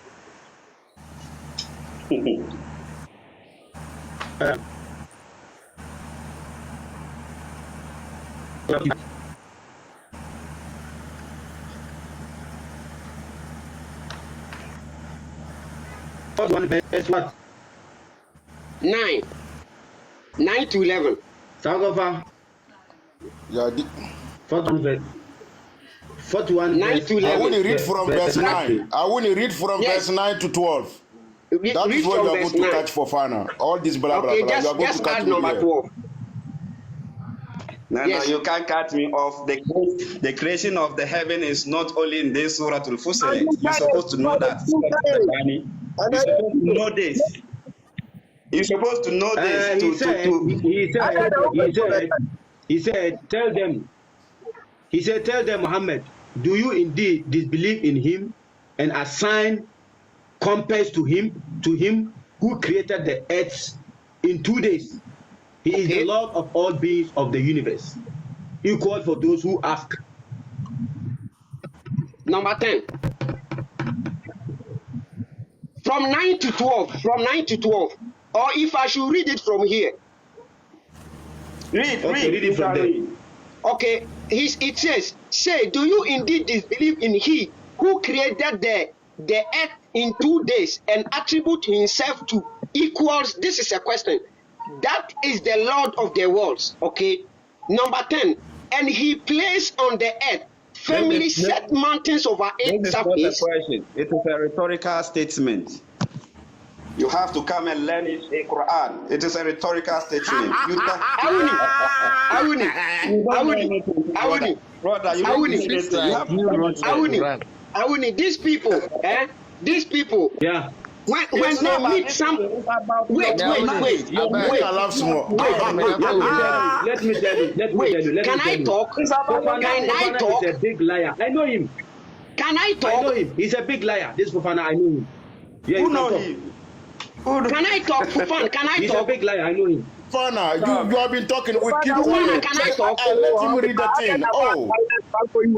Verse what? 9 to 11. Sangofa. Yeah. 41 9 to 11. I want to read from verse 9. I want to read from verse 9 to 12. That is what you are going to catch for Fana. All this blah blah blah. You are going to catch number 12. No, you can't cut me off. The creation of the heaven is not only in this Surah Al-Fusilat. You're supposed to know that. You're supposed to know this. You're supposed to know this. He said, tell them. He said, tell them, Muhammad, do you indeed disbelieve in him and assign compass to him who created the earth in 2 days? He is the Lord of all beings of the universe, equal for those who ask. Number 10. From 9 to 12. From 9 to 12. Or if I should read it from here. Read it from there. Okay, it says, say, do you indeed disbelieve in he who created the earth in 2 days and attribute himself to equals? This is a question. That is the Lord of the worlds. Okay. Number 10. And he placed on the earth firmly set mountains over its surface. This is not a question. It is a rhetorical statement. You have to come and learn it in Quran. It is a rhetorical statement. Awuni, these people, yeah. When they meet some, wait. Let me tell you. Can I talk? He's a big liar. I know him. Can I talk? I know him. He's a big liar. This Fofana, I know him. Yeah, Who know him? Can I talk, Fofana? Can I talk? He's a big liar. I know him. Fana, you have been talking. We keep Fana, quiet. can I talk? Let him read the thing. Oh,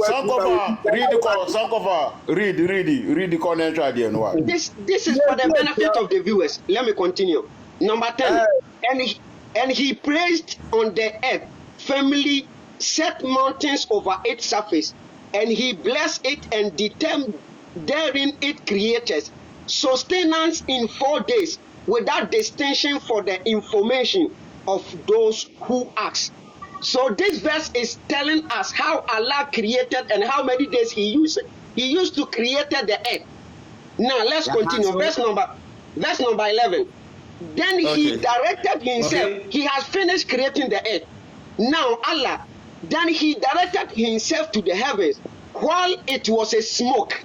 Sankofa, read the call. Sankofa, read the call and try the what? This is for the benefit of the viewers. Let me continue. Number 10. And he placed on the earth firmly set mountains over its surface, and he blessed it and determined therein it creators sustenance in 4 days without distinction for the information of those who ask. So this verse is telling us how Allah created and how many days he used to create the earth. Now let's continue. Verse number 11. Then he directed himself. Okay. He has finished creating the earth. Now Allah, then he directed himself to the heavens while it was a smoke,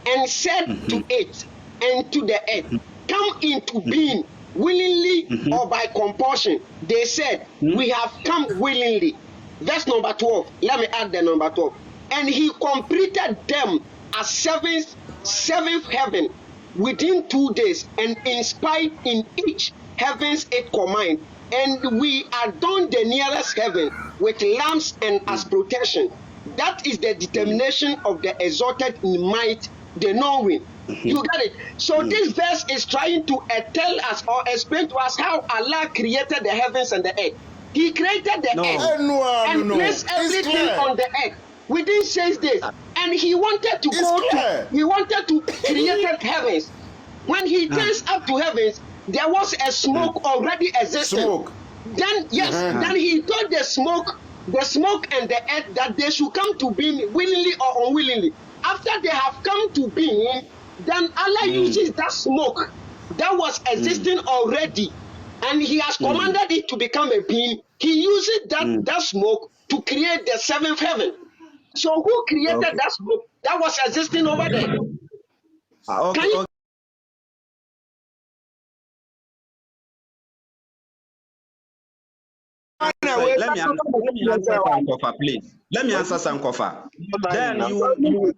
and said to it and to the earth, come into being willingly or by compulsion. They said, we have come willingly. Verse number 12. Let me add the number 12. And he completed them as seventh heaven within 2 days, and inspired in each heavens 8 command. And we adorned the nearest heaven with lamps and as protection. That is the determination of the exalted in might, the knowing. You got it? So this verse is trying to tell us or explain to us how Allah created the heavens and the earth. He created the earth and placed everything on the earth within 6 days. And he wanted to he wanted to create heavens. When he turns up to heavens, there was a smoke already existing. Then then he told the smoke and the earth that they should come to being willingly or unwillingly. After they have come to being, then Allah uses that smoke that was existing already, and he has commanded it to become a being. He uses that smoke to create the 7th heaven. So who created that smoke that was existing over there? Can you let me answer Sankofa, please. Let me answer Sankofa. Then you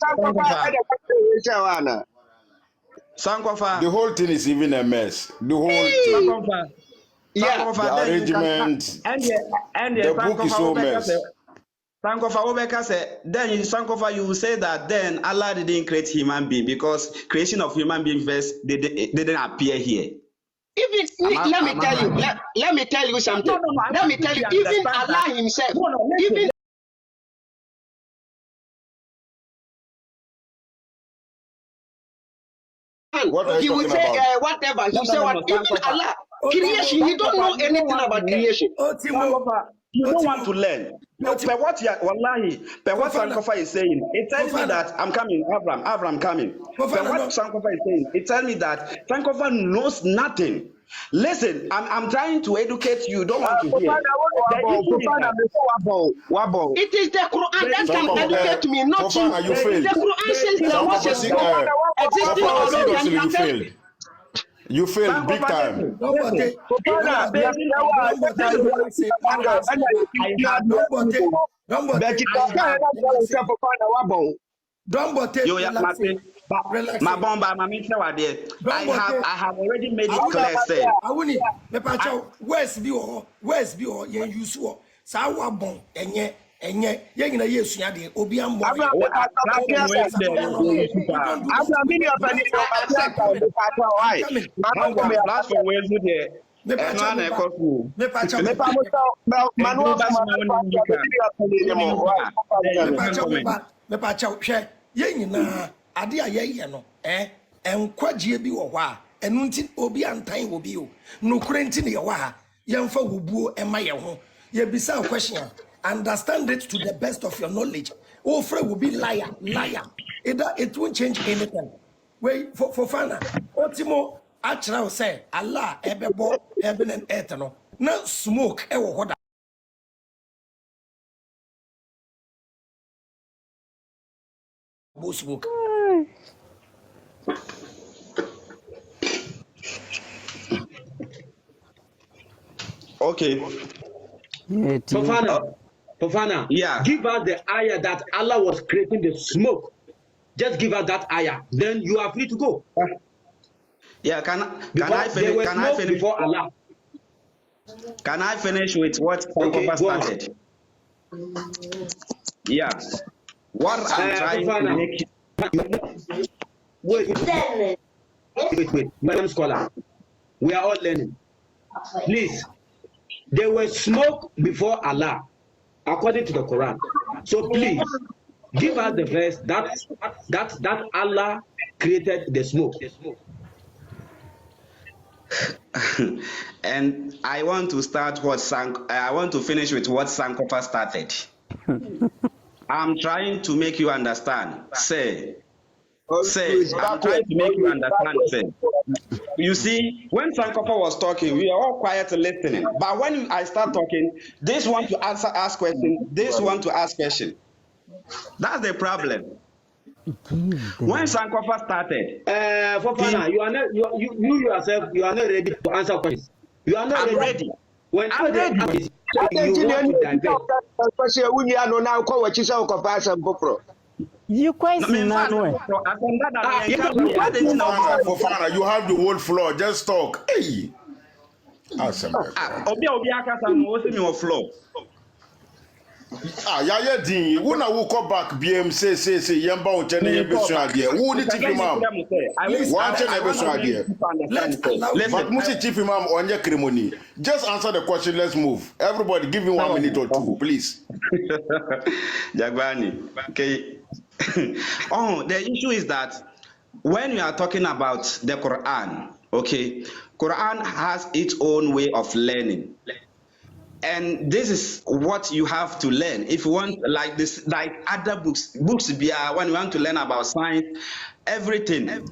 Sankofa. The whole thing is even a mess. The whole thing. Sankofa, the arrangement. And the book is so mess. Sankofa Obeka said, then Sankofa, you will say that then Allah didn't create human being because creation of human being first they didn't appear here. Even let me tell you something. Let me tell you, even Allah himself, even he will say whatever. He say what? Even Allah, creation, he don't know anything about creation. You don't want to learn. But what Sankofa is saying, it tells me that I'm coming, Avram coming. But what Sankofa is saying, it tells me that Sankofa knows nothing. Listen, I'm trying to educate you. Don't want to hear. It is the Quran that can educate me, not you. The Quran says there was a smoke existing already and you failed. You failed big time. I have already made it clear. Say, Awuni, where's be or yen use wo. Sa wa bon enye yen na yesu ade obi am bon. Ade a ye no enkwagye bi wo hɔ a enu nti obi antan wo bi o no kurenti ne ye hɔ a yemfa wobuo ema ye ho ye bisa question understand it to the best of your knowledge. Oh friend will be liar it won't change anything. Wait for Fana Ottimo actually say Allah ebebo heaven and earth no na smoke e wo hɔ da smoke. Okay. Fofana, yeah. Give us the ayah that Allah was creating the smoke. Just give us that ayah. Then you are free to go. Yeah, can I finish? Can I finish before Allah? Can I finish with what Sankofa started? Yeah. What I'm trying to make you... Wait, Madam Scholar. We are all learning. Please, there was smoke before Allah, according to the Quran. So please, give us the verse that Allah created the smoke. And I want to finish with what Sankofa started. I'm trying to make you understand. I'm trying to make you understand. You see, when Sankofa was talking, we are all quiet listening. But when I start talking, this one to ask question, this one to ask question. That's the problem. When Sankofa started, Fofana, you are not you yourself, you are not ready to answer questions. You are not ready. When I'm ready, you want to divert. You question now. Fofana, you have the whole floor. Just talk. Hey. Yaya Din, who na who come back BM say yamba o chene yebesu adie. Who ni chief imam? One chene yebesu adie. But musi chief imam onye ceremony. Just answer the question, let's move. Everybody give me 1 minute or two, please. Jagbani. Okay. The issue is that when we are talking about the Quran, okay, Quran has its own way of learning. And this is what you have to learn. If you want, like this, like other books when you want to learn about science, everything.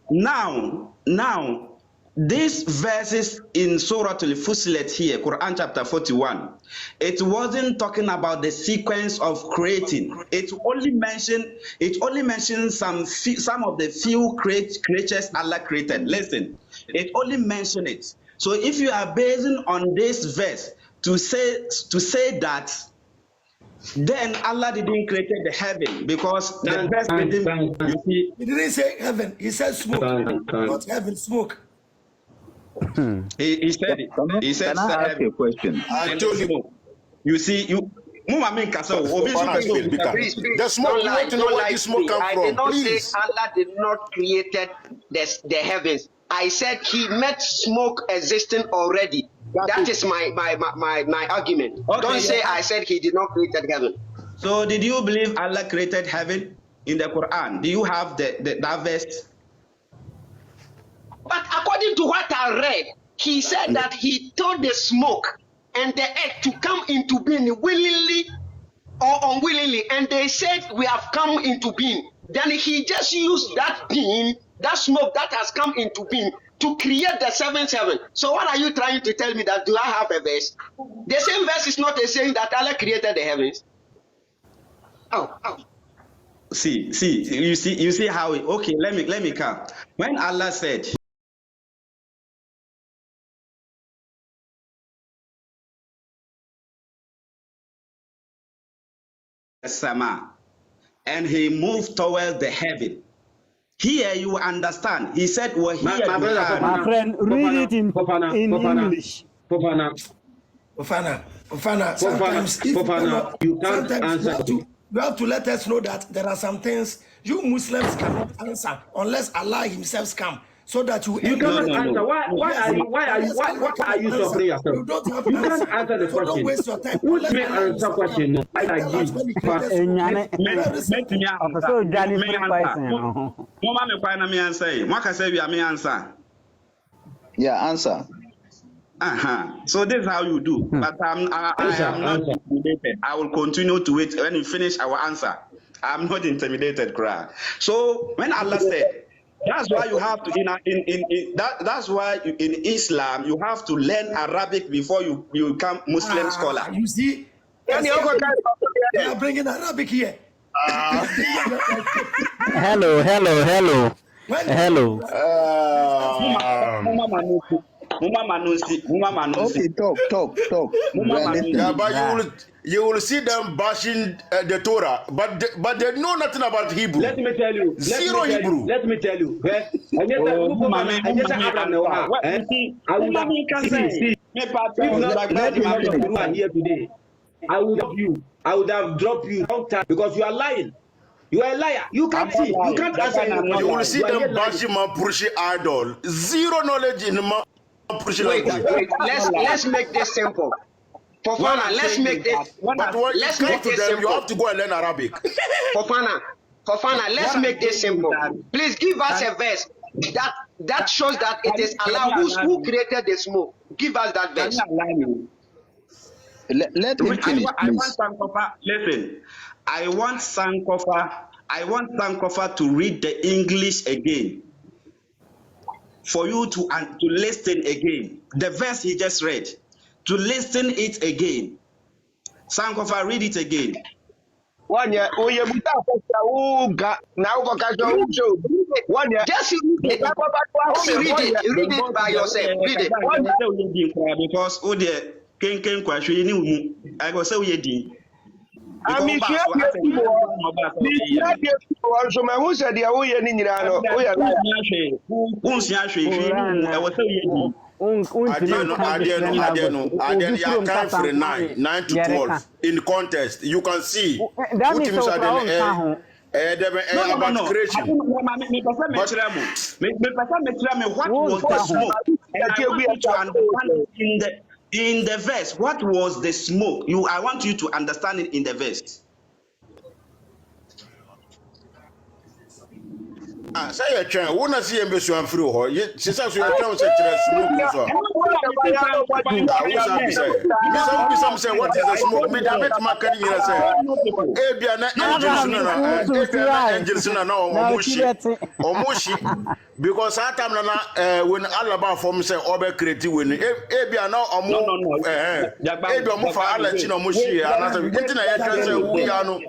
Now, these verses in Surah Al-Fusilat here, Quran chapter 41, it wasn't talking about the sequence of creating. It only mentioned some of the few creatures Allah created. Listen, it only mentioned it. So if you are basing on this verse to say that, then Allah didn't create the heaven, because the verse he didn't say heaven. He said smoke, not heaven, smoke. He said it. He said, can I ask a question? I told you. You see, you. The smoke, don't lie to me. I did not say Allah did not create the heavens. I said He made smoke existing already. That is my argument. Okay, don't say I said He did not create heaven. So did you believe Allah created heaven in the Quran? Do you have that verse? But according to what I read, He said that He told the smoke and the earth to come into being willingly or unwillingly, and they said we have come into being. Then He just used that being, that smoke that has come into being, to create the seventh heaven. So what are you trying to tell me? That do I have a verse? The same verse is not saying that Allah created the heavens. See, you see how it, okay, let me come. When Allah said, Sama, and He moved towards the heaven. Here you understand. He said, well, here my friend, read it in English. Fofana, sometimes you can't answer. You have to let us know that there are some things you Muslims cannot answer unless Allah Himself come, so that you cannot answer. Why are you suffering yourself? You don't have you can't answer the question. Don't waste your time. Who may answer question? Yeah, answer. So this is how you do. But I am not intimidated. I will continue to wait when you finish our answer. I'm not intimidated, cry. So when Allah said, that's why you have to that's why in Islam you have to learn Arabic before you become Muslim scholar. You see, they are bringing Arabic here. Hello. Okay, talk. Yeah, but you will see them bashing the Torah, but they know nothing about Hebrew. Let me tell you. Hebrew. Let me tell you. If not, that you are here today, I would have dropped you long time because you are lying. You are a liar. You can't see. You can't answer any question. You will see You are here them lying. bashing Mapushi idol. Zero knowledge in Mapushi language. Wait. Let's make this simple. Fofana, let's make this. But when Let's you come make to this them, you simple. have to go and learn Arabic. Fofana, let's make this simple. Please give us a verse that shows that it is Allah who created the smoke. Give us that verse. Let him finish, please. Listen, I want Sankofa to read the English again for you to listen again. The verse he just read, to listen it again. Sankofa, read it again. Just read it by yourself. Read it. Because I go say we did. Nine to 12 in contest. You can see. That means No. What was the smoke? And I want you to understand in the verse. What was the smoke? I want you to understand it in the verse. Say a chain, who not see him be so free or she says you are trying to say smoke. Some say what is the smoke? Me damn it, my career say. Ebiana angels na omushi because that time na when Alaba form say obe create when ebiana omu omu fa ala chi na omushi anasa wetin na ya say we are no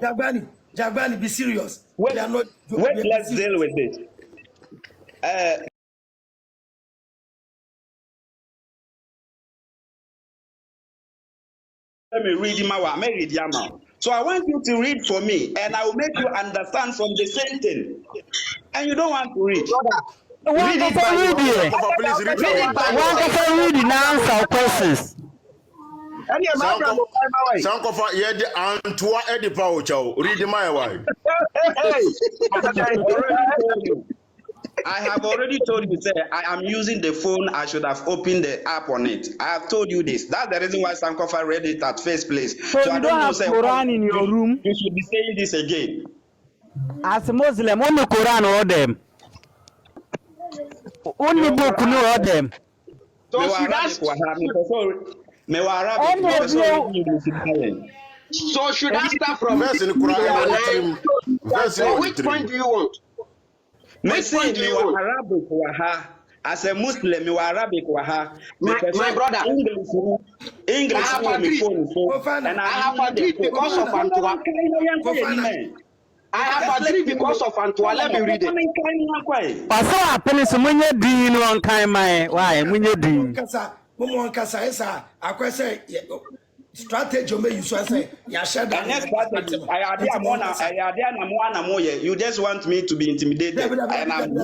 Jagbani, be serious. Wait, let's deal with this. Let me read him out. So I want you to read for me, and I will make you understand from the same thing. And you don't want to read. Read it now, answer questions. Sankofa yedi antua edi pauchao. Read my wife. I have already told you, sir, I am using the phone. I should have opened the app on it. I have told you this. That's the reason why Sankofa read it at first place. So you I don't have Quran in your room? You should be saying this again. As a Muslim, only Quran or them. Only book no or them. So should I start from verse in Quran? Which point do you want? Which point do you want? As a Muslim, you are Arabic. My brother, English I have agreed. And I have agreed because of Antoine. I have agreed because of Antoine. Let me read it. Also, I finish when you do one kind my why when you do. Momo Kasa esa akwese strategy me you say ya share that. You just want me to be intimidated, and I'm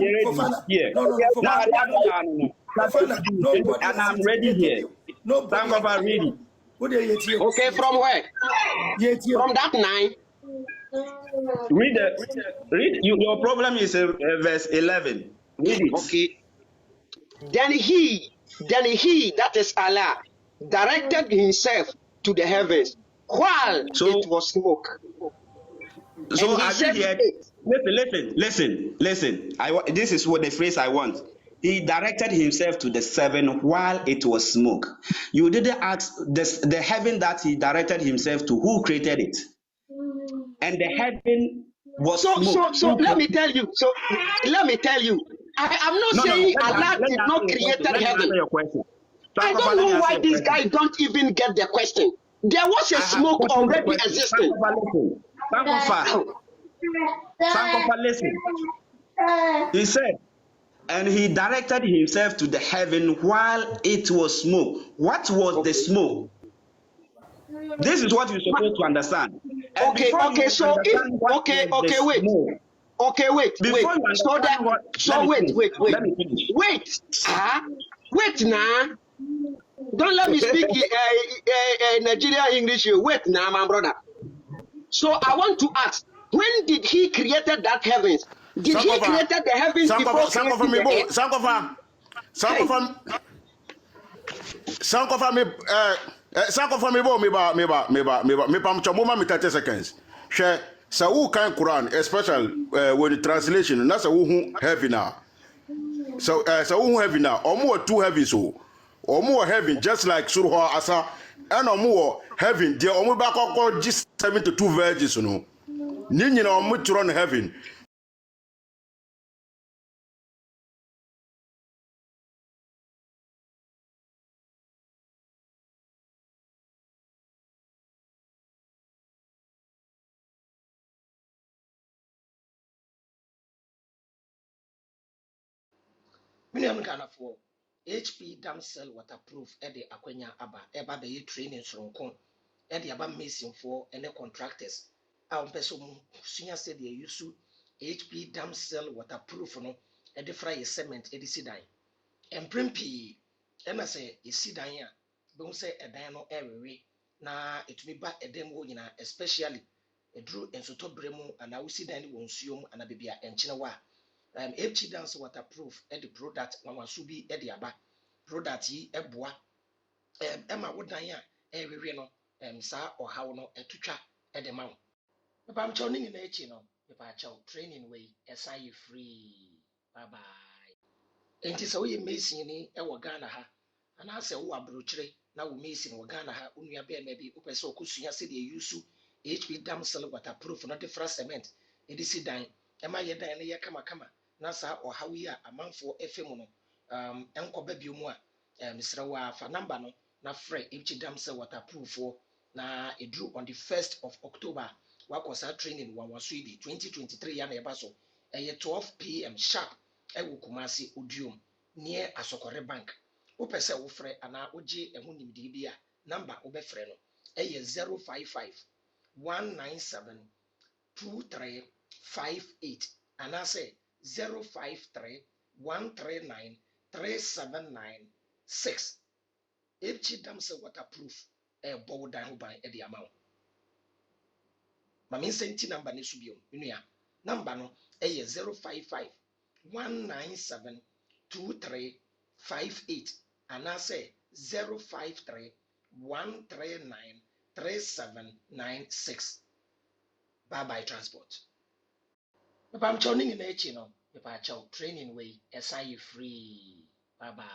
here. No. And I'm ready here. No, thank God for reading. Okay, from where? From that 9. Read. Your problem is verse 11. Read it. Okay. Then he, that is Allah, directed himself to the heavens while it was smoke. So I said, listen. This is what the phrase I want. He directed himself to the 7 while it was smoke. You didn't ask the heaven that he directed himself to, who created it? And the heaven was smoke. So let me tell you. I am not saying Allah did not create heaven. I don't know why these guys don't even get the question. There was a smoke already existing. Sankofa, listen. He said, and he directed himself to the heaven while it was smoke. What was the smoke? This is what you're supposed to understand. And wait. Wait now. Don't let me speak Nigerian English. Wait now, my brother. So I want to ask, when did he created that heavens? Did he Sankofa, created the heavens before Sankofa, Sankofa creating mi the bo, earth? Sankofa, Hey, Sankofa, Sankofa mi, Sankofa mi bo, mi pam chambuma mi 30 seconds. She, sa wu kan Quran, especially when the translation, na sa wu hu heaven na. So, sa wu hu heaven na, omu two heavens so. Omu heaven just like Surah Asa, and omu heaven, the omu ba koko just 72 virgins no. Ni nyina omu tron heaven. Miniam Ghana for HP damsel waterproof Eddie Akwenya Aba Eba be training sonko Eddie Aba missing for any contractors. Our person senior said they use HP damsel waterproof no Eddie fry cement Eddie Sidan. And primpy and I say is Sidan ya don't say a dino every na it be back a demo especially a drew and so to bremo and I will see Danny won't assume and a baby and chinawa. HG dance waterproof the product na waso bi de aba product yi boa ɛma wo dan a ɛrewe no saa ɔhaw no ɛtotwa de ma wo mepamkyɛw ne nyinaa akyi no mepaakyɛw training wei ɛsan yɛ free bye bye enti sɛ woyɛ mason ni wɔ Ghana ha anaasɛ wowɔ aburokyire na wo mason wɔ Ghana ha wo nua bɛrima bi wopɛ sɛ ɔkɔsua sɛdeɛ yusu HP damsel waterproof no de fra cement ɛde si dan ɛma yɛ dan no yɛ kamakama na saa ɔhaw yi a amanfoɔ ɛfɛ mu no ɛnkɔba bio mu a mesrɛ wo a fa number no na frɛ HP damsel waterproof na ɛduru on the 1st of October wakɔ saa training wanwaso yi bi 2023 ya na ɛba so ɛyɛ 12 pm sharp ɛwɔ Kumasi Odiom near Asokore Bank wopɛ sɛ wofrɛ anaa wogye ɛho nimdeɛ bi a number wobɛfrɛ no ɛyɛ 055 197 2358 anaasɛ 053 139 3796 HG damsel waterproof ɛbɔ wo dan ho ban ɛde ama wo ma me nsɛnti number ne so biom menua number no ɛyɛ 055 197 2358 anaasɛ 053 139 3796 bye bye transport mepamkyɛw ne nyinaa akyi no mepaakyɛw training wei ɛsan yɛ free bye bye